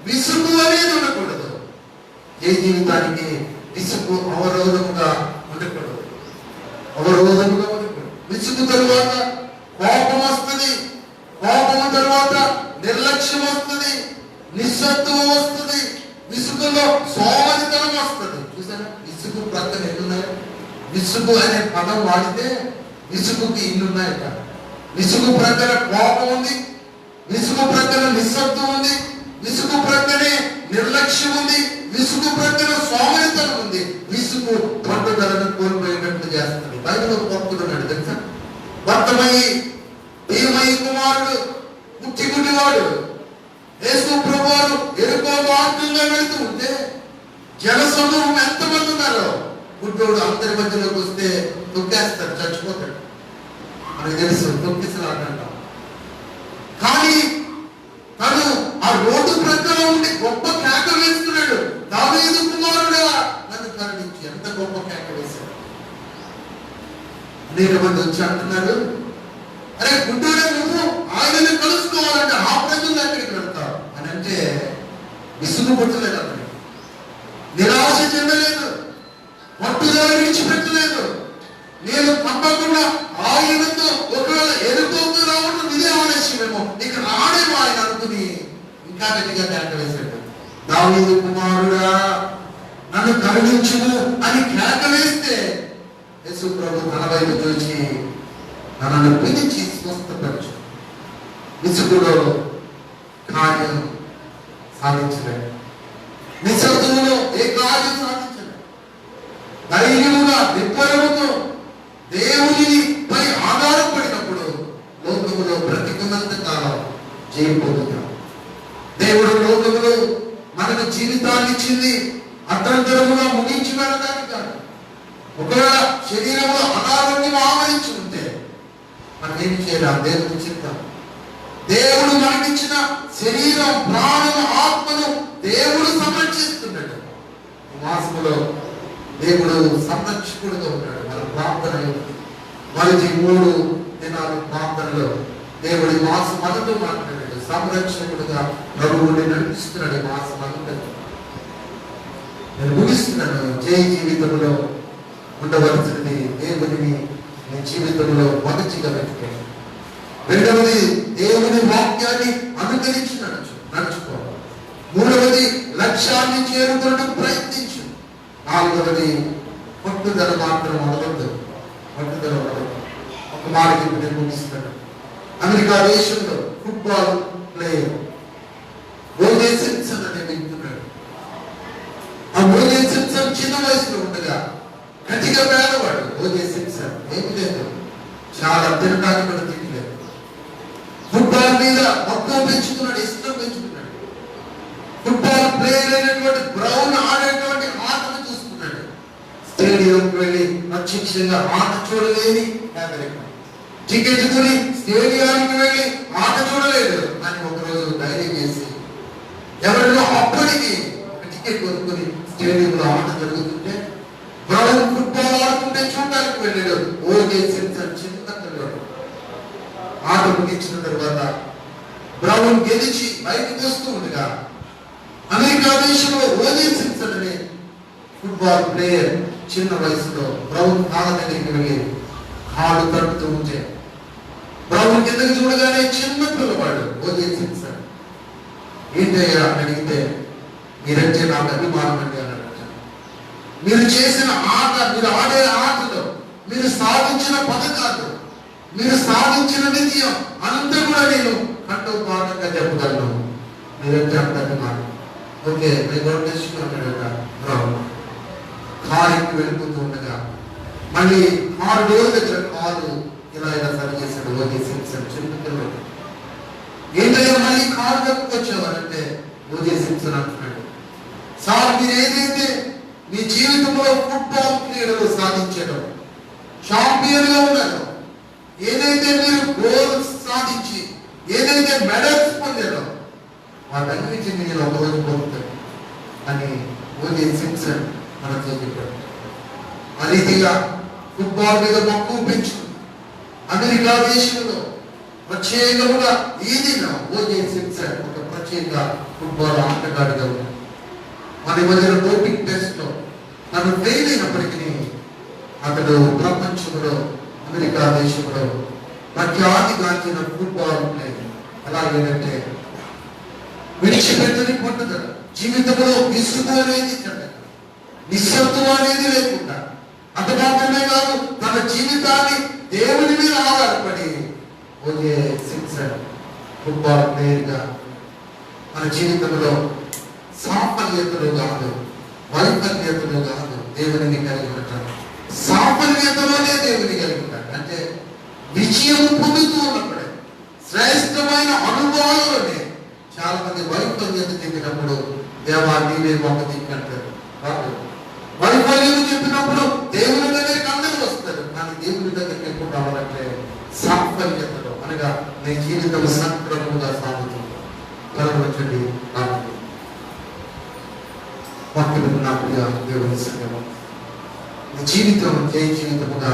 విసుగు అనేది ఉండకూడదు. జయ జీవితానికి విసుగు అవరోధముగా ఉండకూడదు. అవరోధముగా ఉండకూడదు. విసుగు తరువాత కోపం వస్తుంది. కోపం తరువాత నిర్లక్ష్యం వస్తుంది, నిస్సత్వం వస్తుంది, విసుగులో సోమరితనం వస్తుంది. చూసారా, విసుగు ప్రక్కన ఎన్నున్నాయి. విసుగు అనే పదం వాడితే విసుగుకి ఇన్నున్నాయట. విసుగు ప్రక్కన కోపం ఉంది, విసుగు ప్రక్కన నిస్సత్వం ఉంది, విసుగు ప్రక్కనే నిర్లక్ష్యం ఉంది, విసుగు ప్రక్కన సోమరితనం ఉంది. విసుగు పట్టుదలను కోల్పోయినట్లు చేస్తుంది. బైబిల్లో పంపుతున్నాడు తెలుసా. భర్తమయ్యి ఏమయ్యి కుమారుడు ముట్టిగుడ్డివాడు యేసు ప్రభువారు ఎరుకో మార్గంగా వెళుతూ ఉంటే జన సమూహం ఎంతమంది ఉన్నారో, గుడ్డోడు అందరి మధ్యలోకి వస్తే తొక్కేస్తాడు, చచ్చిపోతాడు. మనకు తెలుసు, తొక్కిసలాడంటాం. కానీ తను ఆ రోడ్డు ప్రక్కన ఉండి గొప్ప కేక వేస్తున్నాడు, దావీదు కుమారుడా నన్ను కరుణించి. ఎంత గొప్ప కేక వేశాడు. అనేక మంది వచ్చి అంటున్నారు, అరే గుడ్డోడే, నువ్వు ఆయనని కలుసుకోవాలంటే ఆ ప్రజలు ఎక్కడికి వెళ్తావు అని అంటే విసుగు పుట్టలేదు. అతనికి నిరాశ చెందలేదు, పట్టుదల విడిచిపెట్టలేదు. నేను తప్పకుండా ఆయనతో ఒకవేళ ఎరుకోకు రావడం ఇదే ఆలస్యమేమో, ఇక రాడేమో ఆయన అనుకుని ఇంకా గట్టిగా కేక వేశాడు. దావీదు కుమారుడా నన్ను కరుణించుము అని కేక వేస్తే యేసు ప్రభు తన వైపు చూచి నన్ను పిలిచి స్వస్థపరచు. విసుగులో కార్యం సాధించలేదు. నిశ్శబ్దములో ఏ కార్యం సాధించలేదు. ధైర్యముగా నిబ్బరముతో దేవుని పై ఆధారపడినప్పుడు లోకములో బ్రతికున్నంత కాలం జయం పొందుతాం. దేవుడు లోకములో మనకు జీవితాన్ని ఇచ్చింది అర్థంతరముగా ముగించి వెళ్ళడానికి కాదు. ఒకవేళ శరీరంలో అనారోగ్యం ఆవరించి ఉంటే మనం ఏం చేయాలి? దేవుని చిత్తం. దేవుడు మనకిచ్చిన శరీరం, ప్రాణం, ఆత్మను దేవుడు సంరక్షిస్తున్నాడు. మాసములో దేవుడు సంరక్షకుడుగా ఉంటాడు. మన ప్రార్థన మనకి 3 దినాలు ప్రార్థనలో దేవుడి మాసం మనతో మాట్లాడాడు. సంరక్షకుడుగా ప్రభువుని నడిపిస్తున్నాడు. మాసం అంతా నేను ముగిస్తున్నాను. జయ జీవితంలో ఉండవలసినది దేవుని నీ జీవితంలో మొదటిగా పెట్టుకోవాలి. రెండవది దేవుని వాక్యాన్ని అనుకరించి నడుచుకోవాలి. మూడవది లక్ష్యాన్ని చేరుకోవడం ప్రయత్నించు. నాలుగవది పట్టుదల మాత్రం వదలద్దు. పట్టుదల వదలద్దు. ఒక మాట నేను ముగిస్తాను. అమెరికా దేశంలో ఫుట్బాల్ ప్లేయర్ ఓజే సింప్సన్ అనే వ్యక్తున్నాడు. ఆ ఓజే సింప్సన్ చిన్న వయసులో ఉండగా గట్టిగా పేదవాడు. ఓజే సింప్సన్ ఏమి లేదు, చాలా తినడానికి కూడా తినలేదు. ఫుట్బాల్ మీద మొత్తం పెంచుకున్నాడు, ఇష్టం పెంచుకున్నాడు. ఫుట్బాల్ ప్లేయర్ అయినటువంటి బ్రౌన్ ఆడేటువంటి ఆటను చూసుకున్నాడు. స్టేడియంకి వెళ్ళి ప్రత్యక్షంగా ఆట చూడలేని పేదరికం. టికెట్ కొని స్టేడియానికి వెళ్ళి ఆట చూడలేదు. అని ఒకరోజు ధైర్యం చేసి ఎవరిలో అప్పటికి ఒక టికెట్ కొనుక్కొని స్టేడియంలో ఆట జరుగుతుంటే బ్రౌన్ ఫుట్బాల్ ఆడుతుంటే చూడడానికి వెళ్ళాడు. ఓజే సింప్సన్ చిన్న పిల్లడు. ఆట ముగించిన తర్వాత బ్రౌన్ గెలిచి బయటకు వస్తూ ఉండగా అమెరికా దేశంలో ఓజే సింప్సన్ అనే ఫుట్బాల్ ప్లేయర్ చిన్న వయసులో బ్రౌన్ కాళ్ళ దగ్గరికి వెళ్ళి కాళ్ళు తడుపుతూ ఉంటే బ్రౌన్ కిందకి చూడగానే చిన్న పిల్లవాడు ఓజే సింప్సన్ ఏంటయ్యా అని అడిగితే, మీరంటే నాకు అభిమానం అండి అని అడుగుతాను. మీరు చేసిన ఆట, మీరు ఆడే ఆటలో మీరు సాధించిన పథకాలు, మీరు సాధించిన విజయం అంతా కూడా నేను కంఠోపాఠంగా చెప్పగలను. మీరంటే అంత అభిమానం. ఓకే, కారు ఇంటి వెళ్ళిపోతూ ఉండగా మళ్ళీ 6 రోజుల దగ్గర కారు ఇలా సరి చేశాడు. ఓకే సింప్సన్ చిన్న ఏంటయ్యా మళ్ళీ కారు తప్పుకొచ్చేవారంటే ఓజే సింప్సన్ అంటున్నాడు, సార్ మీరు ఏదైతే మీ జీవితంలో ఫుట్బాల్ క్రీడలు సాధించడం, ఛాంపియన్ గా ఉన్నారో, ఏదైతే మీరు గోల్స్ సాధించి ఏదైతే మెడల్స్ పొందారో వాటన్నిటిని నేను ఒకరోజు పొందుతాను అని ఓజే సింప్సన్ మనతో చెప్పాడు. ఆ రీతిగా ఫుట్బాల్ మీద మక్కువ పెంచుకుంది. అమెరికా దేశంలో ప్రత్యేకముగా ఈ దినం ఓజే సింప్సన్ ఒక ప్రత్యేక ఫుట్బాల్ ఆటగాడిగా ఉన్నాడు. మన మధ్యన డోపింగ్ టెస్ట్ లో తను ఫెయిల్ అయినప్పటికీ అతడు ప్రపంచంలో అమెరికా దేశంలో ప్రఖ్యాతిగాంచిన ఫుట్బాల్ ప్లేయర్. ఎలాగేంటంటే విడిచిపెట్టని పట్టుదల, జీవితంలో విసుగు అనేది నిశ్శబ్దం అనేది లేకుండా, అంత మాత్రమే కాదు తన జీవితాన్ని దేవుని మీద ఆధారపడి ఓజే సింప్సన్ ఫుట్బాల్ ప్లేయర్ గా మన జీవితంలో సాఫల్యతలు కాదు, వైఫల్యతలు కాదు, దేవుని కలిగి ఉంటాడు. సాఫల్యతలోనే దేవుని కలిగి ఉంటాడు. అంటే విజయం పొందుతూ ఉన్నప్పుడే, శ్రేష్టమైన అనుభవాలలోనే. చాలా మంది వైఫల్యత చెందినప్పుడు దేవా నీవే ఒక దిక్కంటారు. వైఫల్యం చెప్పినప్పుడు దేవుని దగ్గరికి అందరూ వస్తారు, కానీ దేవుని దగ్గరికి ఎప్పుడు రావాలంటే సాఫల్యతలో, అనగా నీ జీవితం సక్రమంగా సాగుతుంది. కలవచ్చండి వాక్యం నా ప్రియ దేవుని సంగమం. నీ జీవితం జయ జీవితముగా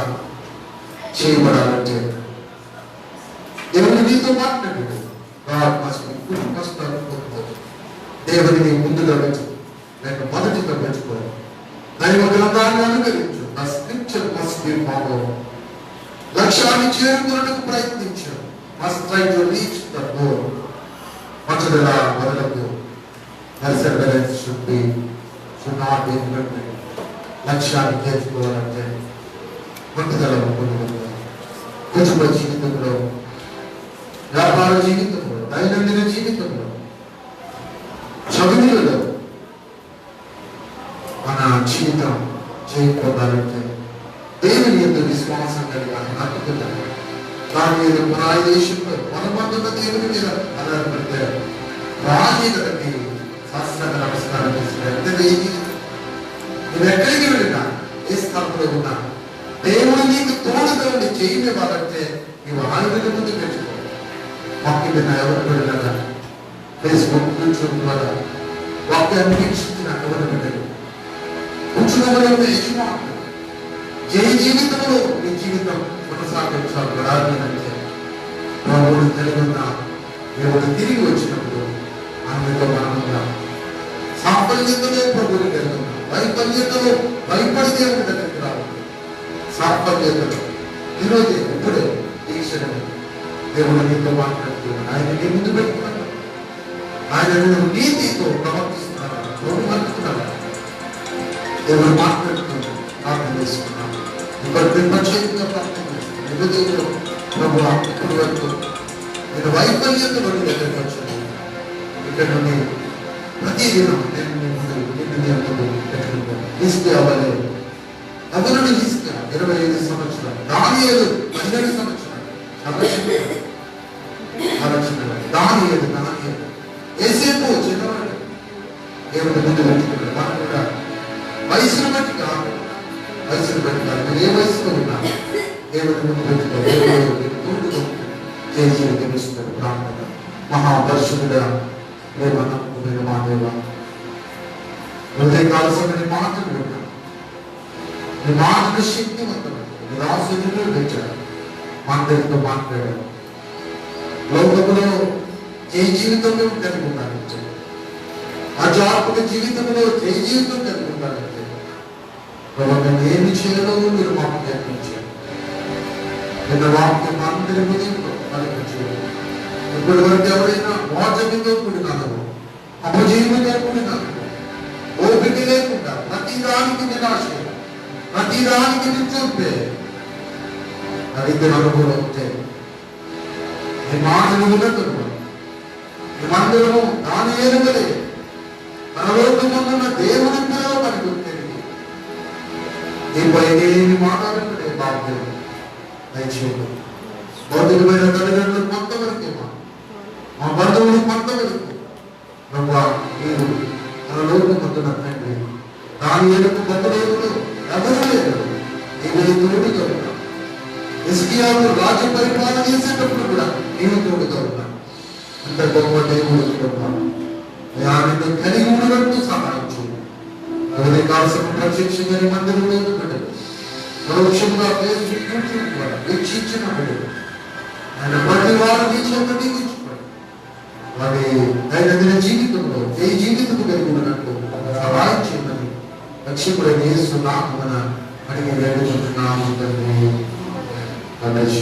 చేయబడాలంటే దేవుని నీతో మాట్లాడు. దేవుడిని ముందుగా పెంచు, లేక మొదటిగా పెంచుకో. దైవ గ్రంథాన్ని అనుకరించు. ఆ స్క్రిప్చర్ మస్ట్ బి ఫాలో. లక్ష్యాన్ని చేరుకున్నట్టుకు ప్రయత్నించు. Must try to reach the goal. పట్టుదల వదలదు. Perseverance should be not invented. లక్ష్యాన్ని చేర్చుకోవాలంటే పట్టుదల పొందుతుంది. కుటుంబ జీవితంలో, వ్యాపార జీవితంలో, దైనందిన జీవితంలో, చదువులలో మన జీవితం చేయకపోవాలంటే దేవుని యొక్క విశ్వాసం కలిగాలి. నమ్మకం దాని మీద పురాయ దేశంలో మనమందున్న దేవుని మీద ఆధారపడితే రాజీగతకి శాస్త్రంగా నమస్కారం చేసిన నువ్వు ఎక్కడికి వెళ్ళినా, ఏ స్థలంలో ఉన్నా దేవుడు నీకు తోడుగా ఉండి చేయనివ్వాలంటే నీవు ఆయన ముందు పెంచుకో. వాక్యం మీద ఎవరు వెళ్ళినా ఫేస్బుక్, యూట్యూబ్ ద్వారా వాక్యాన్ని వీక్షించిన ఎవరు వెళ్ళరు. కూర్చున్న యజమానులు జయ జీవితంలో నీ జీవితం కొనసాగించాలంటే ప్రభువుని కలిగి ఉన్న దేవుడు తిరిగి వచ్చినప్పుడు ఆమెతో మనముగా సాఫల్యతలో ప్రభువుని కలిగి ఉన్నాం. వైఫల్యతలో భయపడి దేవుని దగ్గరికి రావాలి. సాఫల్యతలో ఈరోజు ఇప్పుడే ఈ క్షణం దేవుడు నీతో మాట్లాడుతున్నాడు. ఆయన నీ ముందు పెట్టుకున్నాడు. ఆయన నువ్వు నీతితో ప్రవర్తిస్తున్నాడు, నోటుకుంటున్నాడు. దేవుడు మాట్లాడుతున్నాడు. ప్రార్థన చేసుకున్నాడు. ఇప్పుడు ప్రత్యేకంగా ప్రార్థన చేస్తున్నాడు. ప్రభు ఇప్పటి వరకు నేను వైఫల్యంతో దగ్గరికి వచ్చాను. ఇక్కడ నుండి ప్రతి దినం నేను తీసుకు అవ్వలేదు. అతనుడు తీసుకు 25 సంవత్సరాలు, దానియేలు 12 సంవత్సరాలు. చాలా చిన్నవాడు దానియేలు. ఏసేపు చిన్నవాడు. దేవుడు ముందు పెట్టుకున్నాడు. మనం కూడా వయసును బట్టి కాదు, ఏ వయసులో ఉన్నా దేవుడి ముందు పెట్టుకో. దేవుడు తెలుస్తాడు. ప్రార్థన మహాపరిశుద్ధుడా, ప్రేమనమైన మా దేవ, హృదయకాల సమయ మాటలు విన్నాను. నీ మాటలు శక్తివంతమైన నీ రాసులు తెచ్చాడు. మాటలతో మాట్లాడాడు. లోకంలో ఏ జీవితంలో కలిగి ఉండాలంటే, ఆధ్యాత్మిక జీవితంలో ఏ జీవితం కలిగి ఉండాలంటే ప్రభుత్వం ఏమి చేయాలో మీరు మాకు నేర్పించారు. నిన్న వాక్యం అందరి ఉదయంలో పలికించారు. ఇప్పటి వరకు ఎవరైనా మోచమితో కూడిన అనుభవం, అపజయము లేకుండా, ఓపిక లేకుండా, ప్రతిదానికి నిరాశ, ప్రతిదానికి నిశ్చంపే దరిద్ర అనుభవం ఉంటే ఈ మాటలు వినతులు ఈ మందిరము దాని ఎరుగలే పరలోకమున్న దేవుని పిలవ కలుగుతుంది. దీనిపై ఏమి మాట్లాడుతుంటే బాధ్యత దయచేయండి. భౌతికమైన తల్లిదండ్రులు కొంతవరకే మా బంధువులు కొంతవరకు ప్రభా మీరు పరలోకమున్న తండ్రి దాని ఎరుకు బతులేవులు ఎవరు లేరు. నీవే తోడుగా ఉన్నా. హిజ్కియాకు రాజ్య పరిపాలన చేసేటప్పుడు కూడా నీవు తోడుగా ఉన్నా. అంత గొప్ప దేవుడు నిన్ను కలిగి ఉన్నట్టు సహాయం చేయండి. అదే కాల్సిన ప్రత్యక్షంగా మందిరంలో బిడ్డలు పరోక్షంగా వీక్షించిన బిడ్డలు ఆయన ప్రతి వారు నీ చేత దీవించుకోండి. వారి దైనందిన జీవితంలో ఏ జీవితం కలిగి ఉన్నట్టు సహాయం చేయమని రక్షకుడైన యేసు నామమున అడిగి వేడుకుంటున్నాము తండ్రి.